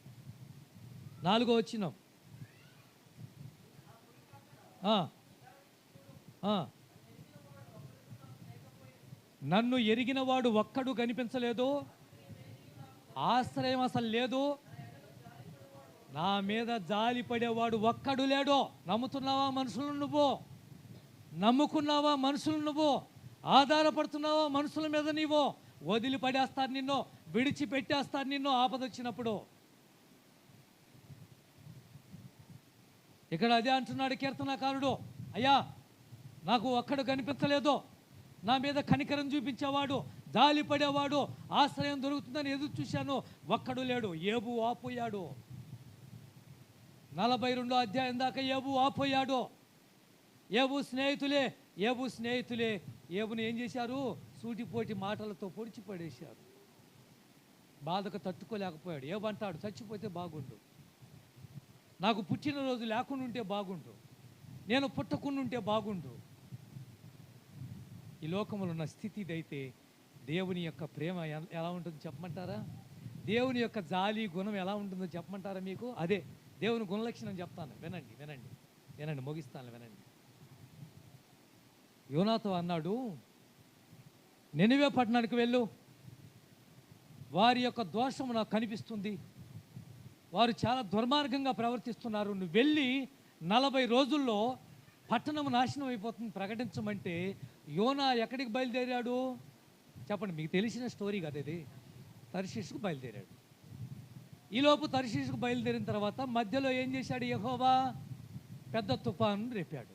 నన్ను ఎరిగిన వాడు ఒక్కడు కనిపించలేదు, ఆశ్రయం అసలు లేదు, నా మీద జాలి పడేవాడు ఒక్కడు లేడో. నమ్ముతున్నావా మనుషులను? నువ్వు నమ్ముకున్నావా మనుషులు? నువ్వు ఆధారపడుతున్నావా మనుషుల మీద? నీవు వదిలిపడేస్తారు, నిన్ను విడిచిపెట్టేస్తారు, నిన్ను ఆపద వచ్చినప్పుడు. ఇక్కడ అదే అంటున్నాడు కీర్తనకారుడు, అయ్యా నాకు ఒక్కడు కనిపించలేదు, నా మీద కనికరం చూపించేవాడు, జాలి పడేవాడు, ఆశ్రయం దొరుకుతుందని ఎదురు చూశాను, ఒక్కడు లేడు. యోబు వాపోయాడు. 42వ అధ్యాయం దాకా యోబు వాపోయాడు. యోబు స్నేహితులే యోబుని ఏం చేశారు? సూటిపోటి మాటలతో పొడిచి పడేశారు. బాధకు తట్టుకోలేకపోయాడు. యోబు అంటాడు, చచ్చిపోతే బాగుండు, నాకు పుట్టినరోజు లేకుండా ఉంటే బాగుండు, నేను పుట్టకుండా ఉంటే బాగుండు. ఈ లోకంలో ఉన్న స్థితి ఇదైతే దేవుని యొక్క ప్రేమ ఎలా ఉంటుందో చెప్పమంటారా? దేవుని యొక్క జాలి గుణం ఎలా ఉంటుందో చెప్పమంటారా మీకు? అదే దేవుని గుణలక్షణం చెప్తాను, వినండి, ముగిస్తాను, వినండి. యోనాతో అన్నాడు, నినివే పట్టణానికి వెళ్ళు, వారి యొక్క దోషము నాకు కనిపిస్తుంది, వారు చాలా దుర్మార్గంగా ప్రవర్తిస్తున్నారు, నువ్వు వెళ్ళి 40 రోజుల్లో పట్టణం నాశనం అయిపోతుంది ప్రకటించమంటే యోనా ఎక్కడికి బయలుదేరాడు చెప్పండి, మీకు తెలిసిన స్టోరీ కదా ఇది. తర్షీషుకు బయలుదేరాడు. ఈలోపు తర్షీషుకు బయలుదేరిన తర్వాత మధ్యలో ఏం చేశాడు యెహోవా? పెద్ద తుఫాను రేపాడు.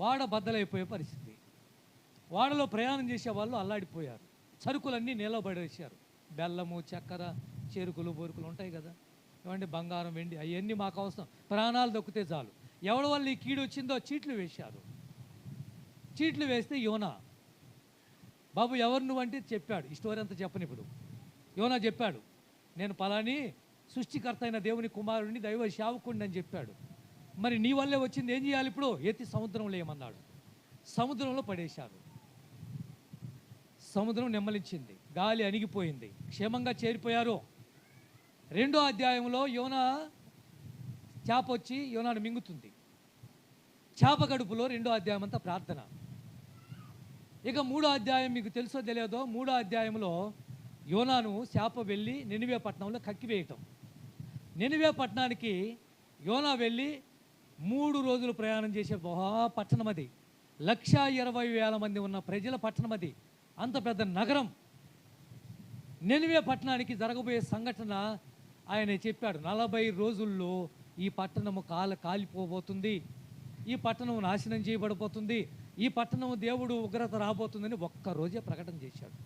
వాడ బద్దలైపోయే పరిస్థితి. వాడలో ప్రయాణం చేసే వాళ్ళు అల్లాడిపోయారు. సరుకులన్నీ నిలబడేశారు. బెల్లము, చక్కెర, చెరుకులు, బొరుకులు ఉంటాయి కదా, ఏమంటే బంగారం, వెండి, అవన్నీ మాకు అవసరం, ప్రాణాలు దొక్కితే చాలు. ఎవరి వల్ల ఈ కీడు వచ్చిందో చీట్లు వేశారు. చీట్లు వేస్తే యోనా, బాబు ఎవరు నువ్వు అంటే చెప్పాడు. ఈ స్టోరీ అంతా చెప్పని ఇప్పుడు యోనా చెప్పాడు, నేను పలాని సృష్టికర్త అయిన దేవుని కుమారుడిని, దైవ సేవకుడిని అని చెప్పాడు. మరి నీ వల్లే వచ్చింది, ఏం చేయాలి ఇప్పుడు? ఎత్తి సముద్రంలో ఏమన్నాడు. సముద్రంలో పడేశారు. సముద్రం నెమ్మలించింది, గాలి అణిగిపోయింది, క్షేమంగా చేరిపోయారు. 2వ అధ్యాయంలో యోనా చేప వచ్చి యోనాను మింగుతుంది. చేప కడుపులో 2వ అధ్యాయం అంతా ప్రార్థన. ఇక 3వ అధ్యాయం మీకు తెలుసో తెలియదో, 3వ అధ్యాయంలో యోనాను చేప వెళ్ళి నినివే పట్టణంలో కక్కివేయటం. నినివే పట్టణానికి యోనా వెళ్ళి 3 రోజులు ప్రయాణం చేసే పట్టణం అది. 1,20,000 మంది ఉన్న ప్రజల పట్టణం అది. అంత పెద్ద నగరం. నినివే పట్టణానికి జరగబోయే సంఘటన ఆయన చెప్పాడు. 40 రోజుల్లో ఈ పట్టణము కాలిపోబోతుంది, ఈ పట్టణం నాశనం చేయబడిపోతుంది, ఈ పట్టణము దేవుడు ఉగ్రత రాబోతుందని ఒక్కరోజే ప్రకటన చేశాడు.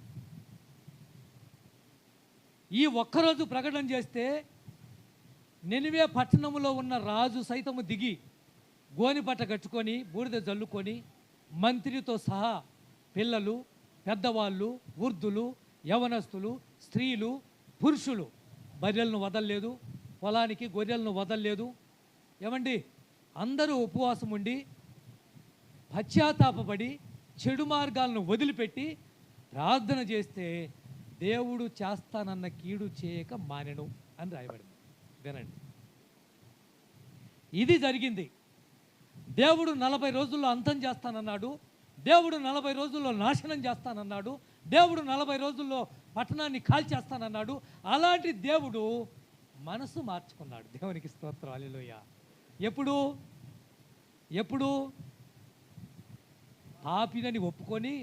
ఈ ఒక్కరోజు ప్రకటన చేస్తే నినివే పట్టణంలో ఉన్న రాజు సైతము దిగి గోనిపట్ట కట్టుకొని బూడిద జల్లుకొని మంత్రితో సహా పిల్లలు, పెద్దవాళ్ళు, వృద్ధులు, యవనస్తులు, స్త్రీలు, పురుషులు బర్రెలను వదలలేదు, పొలానికి గొర్రెలను వదలలేదు. ఏమండి, అందరూ ఉపవాసం ఉండి పశ్చాత్తాపపడి చెడు మార్గాలను వదిలిపెట్టి ప్రార్థన చేస్తే దేవుడు చేస్తానన్న కీడు చేయక మానెను అని రాయబడింది. వినండి, ఇది జరిగింది. దేవుడు 40 రోజుల్లో అంతం చేస్తానన్నాడు. దేవుడు 40 రోజుల్లో నాశనం చేస్తానన్నాడు. దేవుడు 40 రోజుల్లో పట్టణాన్ని కాల్చేస్తానన్నాడు. అలాంటి దేవుడు మనసు మార్చుకున్నాడు. దేవునికి స్తోత్రం, హల్లెలూయా. ఎప్పుడు పాపినని ఒప్పుకొని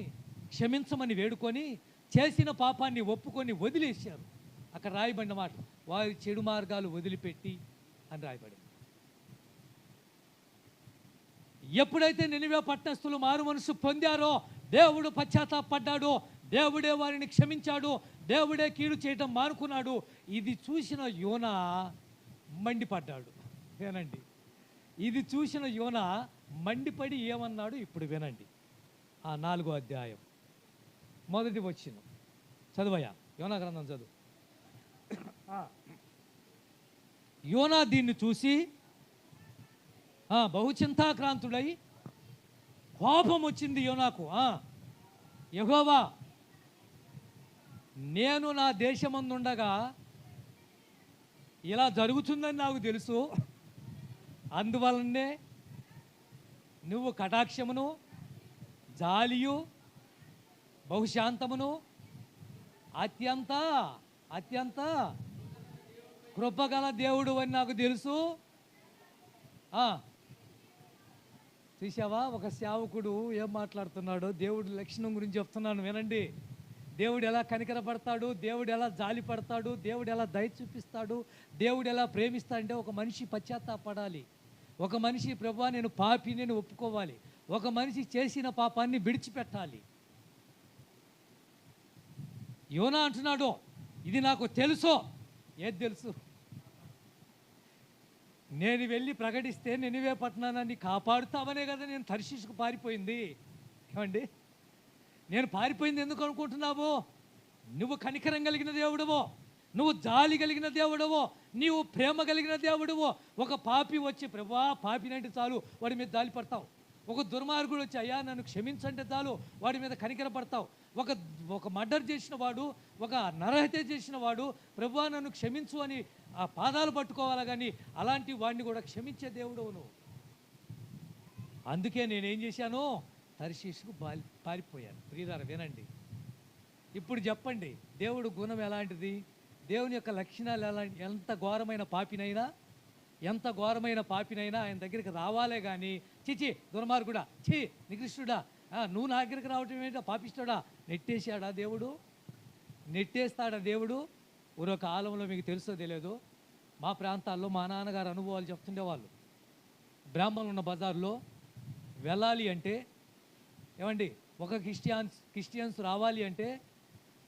క్షమించమని వేడుకొని చేసిన పాపాన్ని ఒప్పుకొని వదిలేశారు. అక్కడ రాయబడిన మాట, వారి చెడు మార్గాలు వదిలిపెట్టి అని రాయబడింది. ఎప్పుడైతే నినివే పట్టణస్థులు మారు మనసు పొందారో దేవుడు పశ్చాత్తాపడ్డాడు, దేవుడే వారిని క్షమించాడు, దేవుడే కీడు చేయటం మానుకున్నాడు. ఇది చూసిన యోనా మండిపడ్డాడు. వినండి, ఇది చూసిన యోనా మండిపడి ఏమన్నాడు ఇప్పుడు వినండి. ఆ 4వ అధ్యాయం 1వ వచనం చదువయ్యా, యోనా గ్రంథం చదువు. యోనా దీన్ని చూసి బహుచింతాక్రాంతుడై, కోపం వచ్చింది యోనాకు. యెహోవా, నేను నా దేశమందుండగా ఇలా జరుగుతుందని నాకు తెలుసు, అందువలనే నువ్వు కటాక్షమును, జాలియు, బహుశాంతమును, అత్యంత కృపగల దేవుడు అని నాకు తెలుసు. చూసావా, ఒక సేవకుడు ఏం మాట్లాడుతున్నాడో దేవుడి లక్షణం గురించి చెప్తున్నాను వినండి. దేవుడు ఎలా కనికరపడతాడు, దేవుడు ఎలా జాలి పడతాడు, దేవుడు ఎలా దయ చూపిస్తాడు, దేవుడు ఎలా ప్రేమిస్తాడంటే ఒక మనిషి పశ్చాత్తాపడాలి. ఒక మనిషి ప్రభువా నేను పాపి నేను ఒప్పుకోవాలి. ఒక మనిషి చేసిన పాపాన్ని విడిచిపెట్టాలి. యోనా అంటున్నాడు, ఇది నాకు తెలుసు. ఏది తెలుసు? నేను వెళ్ళి ప్రకటిస్తే నినివే పట్టణాన్ని కాపాడుతావనే కదా నేను తర్షీషుకు పారిపోయింది. ఏమండి, నేను పారిపోయింది ఎందుకు అనుకుంటున్నావు? నువ్వు కనికరం కలిగిన దేవుడవో, నువ్వు జాలి కలిగిన దేవుడవో, నీవు ప్రేమ కలిగిన దేవుడవో. ఒక పాపి వచ్చి ప్రభువా పాపినంటే చాలు వాడి మీద జాలి పడతావు. ఒక దుర్మార్గుడు వచ్చి అయ్యా నన్ను క్షమించంటే చాలు వాడి మీద కనికర పడతావు. ఒక మర్డర్ చేసిన వాడు, ఒక నరహత్య చేసిన వాడు ప్రభువా నన్ను క్షమించు అని ఆ పాదాలు పట్టుకోవాలి. కానీ అలాంటి వాడిని కూడా క్షమించే దేవుడవు నువ్వు. అందుకే నేనేం చేశాను, తర్షీషుకు పారిపోయాను. ప్రియులారా వినండి, ఇప్పుడు చెప్పండి దేవుడు గుణం ఎలాంటిది, దేవుని యొక్క లక్షణాలు ఎంత ఘోరమైన పాపినైనా ఎంత ఘోరమైన పాపినైనా ఆయన దగ్గరికి రావాలే కానీ చిచి దుర్మార్గుడా, చి నికృష్టుడా, నువ్వు నా దగ్గరికి రావటం ఏంటో పాపిస్తాడా, నెట్టేశాడా దేవుడు? నెట్టేస్తాడా దేవుడు? ఒక కాలంలో మీకు తెలుసో తెలియదు, మా ప్రాంతాల్లో మా నాన్నగారు అనుభవాలు చెప్తుండేవాళ్ళు. బ్రాహ్మణులు ఉన్న బజార్లో వెళ్ళాలి అంటే ఏమండి, ఒక క్రిస్టియన్స్ రావాలి అంటే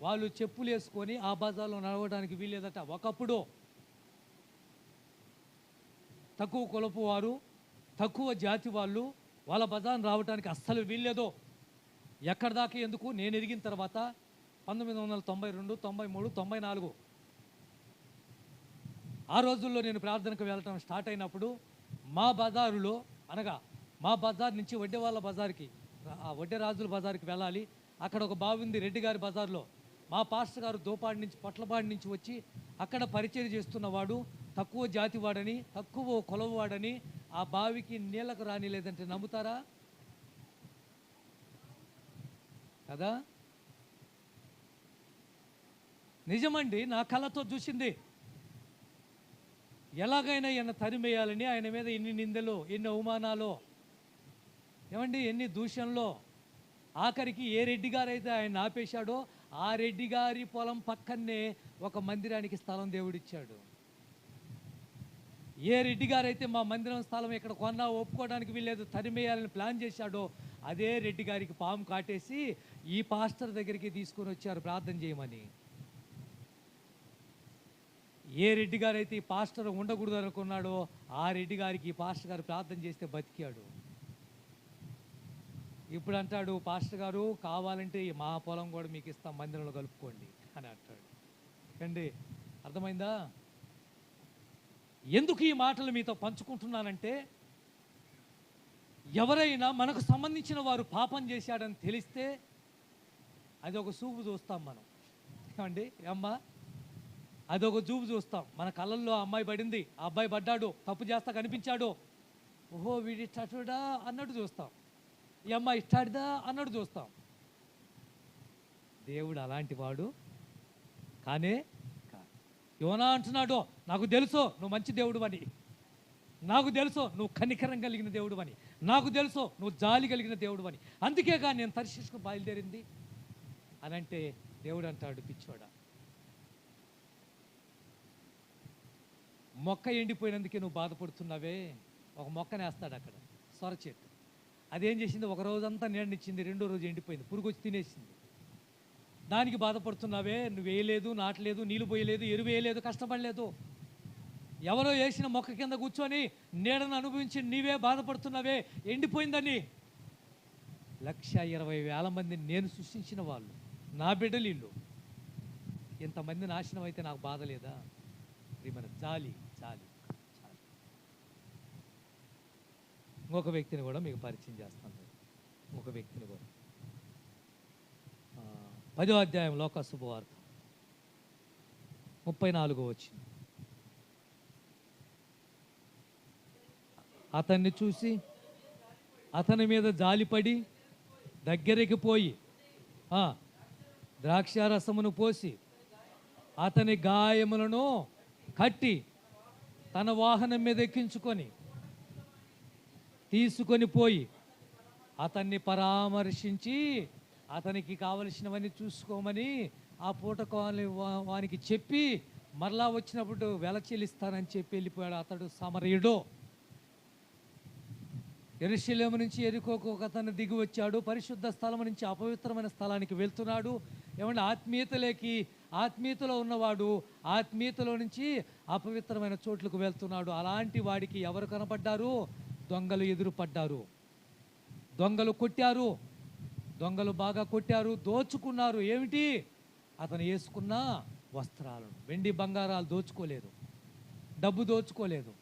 వాళ్ళు చెప్పులు వేసుకొని ఆ బజార్లో నడవడానికి వీల్లేదట. ఒకప్పుడు తక్కువ కులపు వారు, తక్కువ జాతి వాళ్ళు వాళ్ళ బజార్ను రావడానికి అస్సలు వీల్లేదు. ఎక్కడి దాకా ఎందుకు, నేను ఎదిగిన తర్వాత 1992, 93, 94 ఆ రోజుల్లో నేను ప్రార్థనకు వెళ్ళటం స్టార్ట్ అయినప్పుడు మా బజారులో, అనగా మా బజార్ నుంచి వడ్డేవాళ్ళ బజార్కి, వడ్డే రాజుల బజార్కి వెళ్ళాలి. అక్కడ ఒక బావి ఉంది రెడ్డి గారి బజార్లో. మా పాస్టర్ గారు దోపాడి నుంచి, పొట్లపాడి నుంచి వచ్చి అక్కడ పరిచయం చేస్తున్నవాడు, తక్కువ జాతి వాడని, తక్కువ కొలవాడని ఆ బావికి నీళ్ళకు రానిలేదంటే నమ్ముతారా? కదా, నిజమండి, నా కళ్ళతో చూసింది. ఎలాగైనా ఈయన తరిమేయాలని ఆయన మీద ఎన్ని నిందలు, ఎన్ని అవమానాలు, ఏమండి, ఎన్ని దూషణలో. ఆఖరికి ఏ రెడ్డి గారు అయితే ఆయన ఆపేశాడో ఆ రెడ్డి గారి పొలం పక్కనే ఒక మందిరానికి స్థలం దేవుడిచ్చాడు. ఏ రెడ్డి గారైతే మా మందిరం స్థలం ఇక్కడ కొన్నా ఒప్పుకోవడానికి వీల్లేదు, తరిమేయాలని ప్లాన్ చేశాడో అదే రెడ్డి గారికి పాము కాటేసి ఈ పాస్టర్ దగ్గరికి తీసుకొని వచ్చారు ప్రార్థన చేయమని. ఏ రెడ్డి గారైతే ఈ పాస్టర్ ఉండకూడదు అనుకున్నాడో ఆ రెడ్డి గారికి ఈ పాస్టర్ గారు ప్రార్థన చేస్తే బతికాడు. ఇప్పుడు అంటాడు పాస్టర్ గారు, కావాలంటే మా పొలం కూడా మీకు ఇస్తాం, మందిరంలో కలుపుకోండి అని అంటాడు. అండి, అర్థమైందా? ఎందుకు ఈ మాటలు మీతో పంచుకుంటున్నానంటే, ఎవరైనా మనకు సంబంధించిన వారు పాపం చేశాడని తెలిస్తే అది ఒక చూపు చూస్తాం మనం. ఏమండి అమ్మా, అదొక చూపు చూస్తాం. మన కళ్ళల్లో అమ్మాయి పడింది, ఆ అబ్బాయి పడ్డాడు, తప్పు చేస్తా కనిపించాడు, ఓహో వీడి ఇష్టాడా అన్నట్టు చూస్తాం. ఈ అమ్మాయి ఇష్టాడిదా అన్నట్టు చూస్తాం. దేవుడు అలాంటి వాడు కానే కాదు. యోనా అంటున్నాడు, నాకు తెలుసు నువ్వు మంచి దేవుడు అని, నాకు తెలుసు నువ్వు కనికరం కలిగిన దేవుడు అని, నాకు తెలుసు నువ్వు జాలి కలిగిన దేవుడు అని, అందుకే కానీ నేను తర్షీషుకు బయలుదేరింది అని అంటే దేవుడు అంటాడు, పిచ్చోడా, మొక్క ఎండిపోయినందుకే నువ్వు బాధపడుతున్నావే. ఒక మొక్కనేస్తాడు అక్కడ, సొర చెట్టు. అదేం చేసింది, ఒక రోజంతా నీడనిచ్చింది, రెండో రోజు ఎండిపోయింది, పురుగు వచ్చి తినేసింది. దానికి బాధపడుతున్నావే, నువ్వు వేయలేదు, నాటలేదు, నీళ్ళు పోయలేదు, ఎరువు వేయలేదు, కష్టపడలేదు. ఎవరో వేసిన మొక్క కింద కూర్చొని నీడను అనుభవించి నీవే బాధపడుతున్నావే ఎండిపోయిందని. 1,20,000 మందిని నేను సృష్టించిన వాళ్ళు, నా బిడ్డలు ఇల్లు, ఇంతమంది నాశనం అయితే నాకు బాధ లేదా? ఇది మన జాలి జాలి జాలి. ఇంకొక వ్యక్తిని కూడా మీకు పరిచయం చేస్తాను. ఇంకొక వ్యక్తిని కూడా 10వ అధ్యాయం లోకా శుభవార్త 34వ వచనం. అతన్ని చూసి అతని మీద జాలిపడి దగ్గరికి పోయి ద్రాక్షారసమును పోసి అతని గాయములను కట్టి తన వాహనం మీద ఎక్కించుకొని తీసుకొని పోయి అతన్ని పరామర్శించి అతనికి కావలసినవన్నీ చూసుకోమని ఆ పూట వానికి చెప్పి మరలా వచ్చినప్పుడు వెల చెల్లిస్తానని చెప్పి వెళ్ళిపోయాడు. అతడు సమరయుడు. యెరూషలేము నుంచి యెరికోకు అతను దిగి వచ్చాడు. పరిశుద్ధ స్థలం నుంచి అపవిత్రమైన స్థలానికి వెళ్తున్నాడు. ఏమంటే ఆత్మీయతలోకి, ఆత్మీయతలో ఉన్నవాడు ఆత్మీయతలో నుంచి అపవిత్రమైన చోట్లకు వెళ్తున్నాడు. అలాంటి వాడికి ఎవరు కనపడ్డారు? దొంగలు ఎదురుపడ్డారు. దొంగలు కొట్టారు, దొంగలు బాగా కొట్టారు, దోచుకున్నారు. ఏమిటి? అతను వేసుకున్న వస్త్రాలను. వెండి బంగారాలు దోచుకోలేదు, డబ్బు దోచుకోలేదు.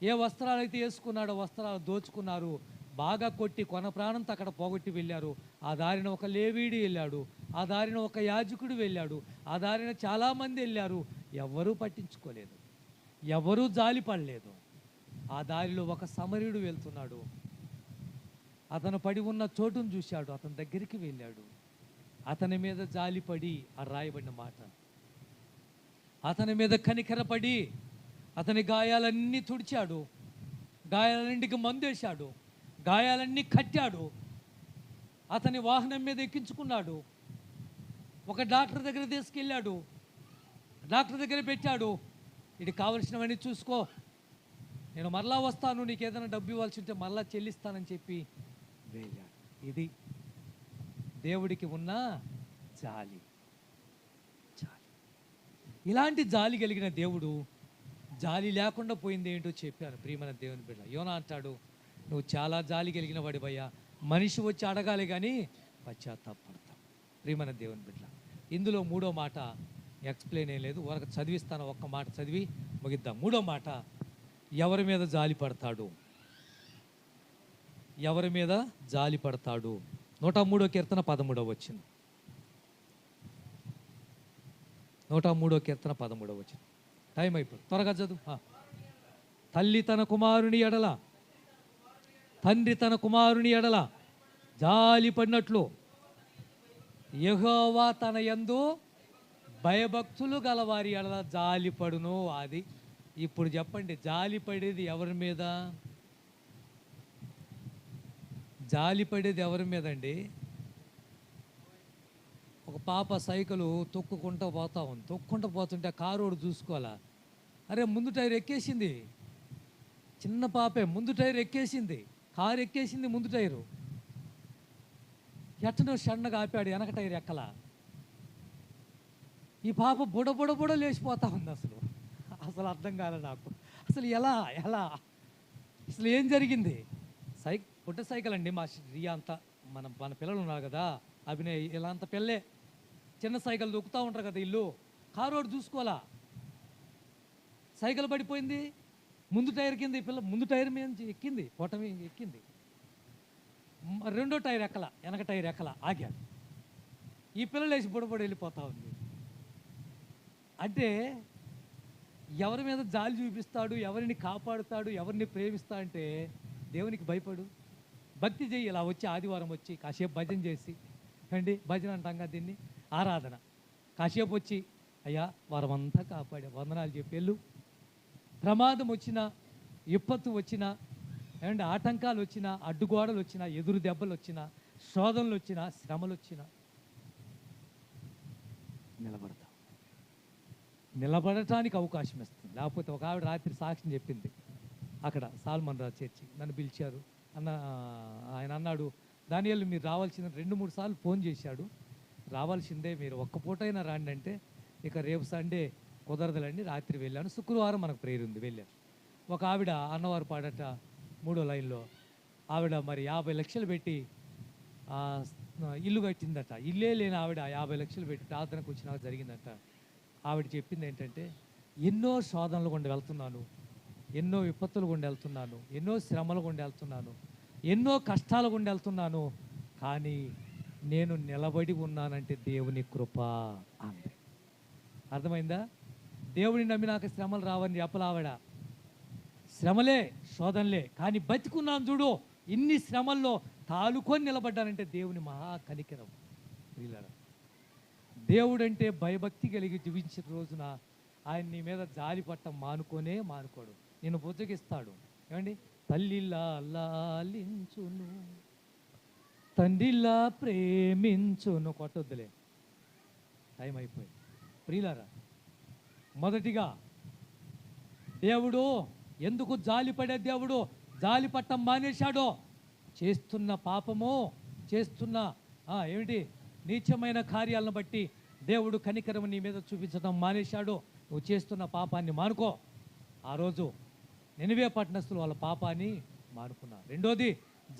ఏ వస్త్రాలు అయితే వేసుకున్నాడో వస్త్రాలు దోచుకున్నారు. బాగా కొట్టి కొన ప్రాణంతో అక్కడ పోగొట్టి వెళ్ళారు. ఆ దారిన ఒక లేవీడి వెళ్ళాడు, ఆ దారిన ఒక యాజకుడు వెళ్ళాడు, ఆ దారిన చాలామంది వెళ్ళారు. ఎవరూ పట్టించుకోలేదు, ఎవరూ జాలిపడలేదు. ఆ దారిలో ఒక సమరయుడు వెళ్తున్నాడు. అతను పడి ఉన్న చోటును చూశాడు, అతని దగ్గరికి వెళ్ళాడు. అతని మీద జాలిపడి, ఆ రాయబడిన మాట, అతని మీద కనికరపడి అతని గాయాలన్నీ తుడిచాడు, గాయాలన్నింటికి మందేశాడు, గాయాలన్నీ కట్టాడు, అతని వాహనం మీద ఎక్కించుకున్నాడు, ఒక డాక్టర్ దగ్గర తీసుకెళ్ళాడు, డాక్టర్ దగ్గర పెట్టాడు. ఇది కావలసినవన్నీ చూసుకో, నేను మరలా వస్తాను, నీకు ఏదైనా డబ్బు ఇవ్వాల్సి ఉంటే మరలా చెల్లిస్తానని చెప్పి వెళ్ళాడు. ఇది దేవుడికి ఉన్న జాలి. జాలి, ఇలాంటి జాలి కలిగిన దేవుడు జాలి లేకుండా పోయింది ఏంటో చెప్పాను ప్రియమైన దేవుని బిడ్డ. యోనా అంటాడు, నువ్వు చాలా జాలి కలిగిన వాడివయ్యా, మనిషి వచ్చి అడగాలి కానీ పశ్చాత్తాపడతావు. ప్రియమైన దేవుని బిడ్డ, ఇందులో మూడో మాట ఎక్స్ప్లెయిన్ ఏం లేదు, వరకు చదివిస్తాను, ఒక్క మాట చదివి ముగిద్దాం. మూడో మాట, ఎవరి మీద జాలి పడతాడు? ఎవరి మీద జాలి పడతాడు? 103వ కీర్తన 13వ వచనం. 103వ కీర్తన 13వ వచనం. టైం అయిపోయింది, త్వరగా చదువు. తల్లి తన కుమారుని ఎడల, తండ్రి తన కుమారుని ఎడల జాలి పడినట్లు యెహోవా తన యందు భయభక్తులు గలవారి ఎడల జాలి పడును. అది ఇప్పుడు చెప్పండి, జాలి పడేది ఎవరి మీద? జాలి పడేది ఎవరి మీద అండి? ఒక పాప సైకిలు తొక్కుకుంటూ పోతా ఉంది, తొక్కుంటూ పోతుంటే కారోడు చూసుకోవాలా, అరే ముందు టైర్ ఎక్కేసింది, చిన్న పాపే ముందు టైర్ ఎక్కేసింది, కారు ఎక్కేసింది ముందు టైరు, ఎట్టనో సన్నగా ఆపాడు, వెనక టైర్ ఎక్కలా. ఈ పాప బుడ లేచిపోతా ఉంది. అసలు అర్థం కాలే నాకు, అసలు ఎలా ఎలా అసలు ఏం జరిగింది? పుట్ట సైకిల్ అండి, మా రియా అంతా మన పిల్లలు ఉన్నారు కదా, అభినయ్ ఇలా అంత పిల్లే చిన్న సైకిల్ దొక్కుతూ ఉంటారు కదా ఇల్లు, కారోడు చూసుకోవాలా, సైకిల్ పడిపోయింది, ముందు టైర్ కింద ఈ పిల్ల ముందు టైర్ మీద ఎక్కింది, పొట్టమి ఎక్కింది, రెండో టైర్ ఎక్కల, వెనక టైర్ ఎక్కల, ఆగాడు. ఈ పిల్ల లేచి బుడబుడ వెళ్ళిపోతా ఉంది. అంటే ఎవరి మీద జాలి చూపిస్తాడు, ఎవరిని కాపాడుతాడు, ఎవరిని ప్రేమిస్తా అంటే దేవునికి భయపడు, భక్తి చేయి. ఇలా వచ్చి ఆదివారం వచ్చి కాసేపు భజన చేసి, అండి భజన అంటాం కదా దీన్ని, ఆరాధన, కాసేపు వచ్చి అయ్యా వారం అంతా కాపాడే వందనాలు చెప్పి వెళ్ళు. ప్రమాదం వచ్చినా, విపత్తు వచ్చినా, ఏమంటే ఆటంకాలు వచ్చినా, అడ్డుగోడలు వచ్చినా, ఎదురు దెబ్బలు వచ్చినా, శోధనలు వచ్చినా, శ్రమలు వచ్చినా నిలబడటానికి అవకాశం ఇస్తుంది. లేకపోతే ఒక ఆవిడ రాత్రి సాక్ష్యం చెప్పింది, అక్కడ సాల్మన్ రాజు చర్చి నన్ను పిలిచారు ఆయన అన్నాడు, దానియేలు మీరు రావాల్సిన 2-3 సార్లు ఫోన్ చేశాడు, రావాల్సిందే, మీరు ఒక్క పూటైనా రాండి అంటే, ఇక రేపు సండే కుదరదులండి, రాత్రి వెళ్ళాను, శుక్రవారం మనకు ప్రేయర్ ఉంది వెళ్ళాను. ఒక ఆవిడ అన్నవారు పాడట 3వ లైన్లో, ఆవిడ మరి 50 లక్షలు పెట్టి ఇల్లు కట్టిందట. ఇల్లే లేని ఆవిడ 50 లక్షలు పెట్టి ప్రార్థనకు వచ్చినాక జరిగిందట. ఆవిడ చెప్పింది ఏంటంటే, ఎన్నో శోధనలు గుండా వెళ్తున్నాను, ఎన్నో విపత్తులు గుండా వెళ్తున్నాను, ఎన్నో శ్రమలు గుండా వెళ్తున్నాను, ఎన్నో కష్టాలు గుండా వెళ్తున్నాను, కానీ నేను నిలబడి ఉన్నానంటే దేవుని కృప అంది. అర్థమైందా? దేవుడిని నమ్మి నాకు శ్రమలు రావని చెప్పలావిడ. శ్రమలే, శోధనలే, కానీ బతికున్నాను చూడు, ఇన్ని శ్రమల్లో తాలుకొని నిలబడ్డానంటే దేవుని మహా కనికరం. దేవుడంటే భయభక్తి కలిగి జీవించిన రోజున ఆయన నీ మీద జాలి పట్టం మానుకోడు, నేను బుజ్జగిస్తాడు. ఏమండి, తల్లిలా లాలించును, తండ్రిలా ప్రేమించును. కొట్టొద్దులే, టైం అయిపోయింది. ప్రియులారా, మొదటిగా దేవుడు ఎందుకు జాలిపడే దేవుడు జాలి పట్టం మానేశాడో, చేస్తున్న పాపము, చేస్తున్న ఏమిటి నీచమైన కార్యాలను బట్టి దేవుడు కనికరం నీ మీద చూపించడం మానేశాడు. నువ్వు చేస్తున్న పాపాన్ని మానుకో. ఆ రోజు నినివే పట్టణస్థులు వాళ్ళ పాపాన్ని మానుకున్నారు. రెండోది,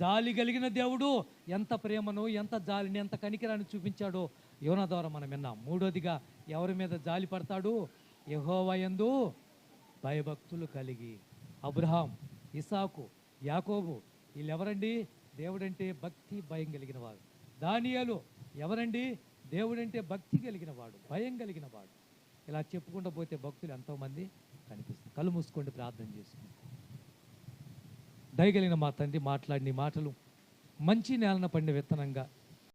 జాలి కలిగిన దేవుడు ఎంత ప్రేమను, ఎంత జాలిని, ఎంత కనికరాన్ని చూపించాడో యోనా ద్వారా మనం విన్నాం. మూడోదిగా ఎవరి మీద జాలి పడతాడు? యెహోవా యందు భయభక్తులు కలిగి. అబ్రహాం, ఇసాకు, యాకోబు వీళ్ళెవరండి? దేవుడంటే భక్తి భయం కలిగిన వాడు. దానియేలు ఎవరండి? దేవుడంటే భక్తి కలిగిన వాడు, భయం కలిగిన వాడు. ఇలా చెప్పుకుంటూ పోతే భక్తులు ఎంతోమంది కనిపిస్తారు. కళ్ళు మూసుకోండి, ప్రార్థన చేసుకుంటాం. దయగలిగిన మా తండ్రి, మాట్లాడిన మాటలు మంచి నేలన పడిన విత్తనంగా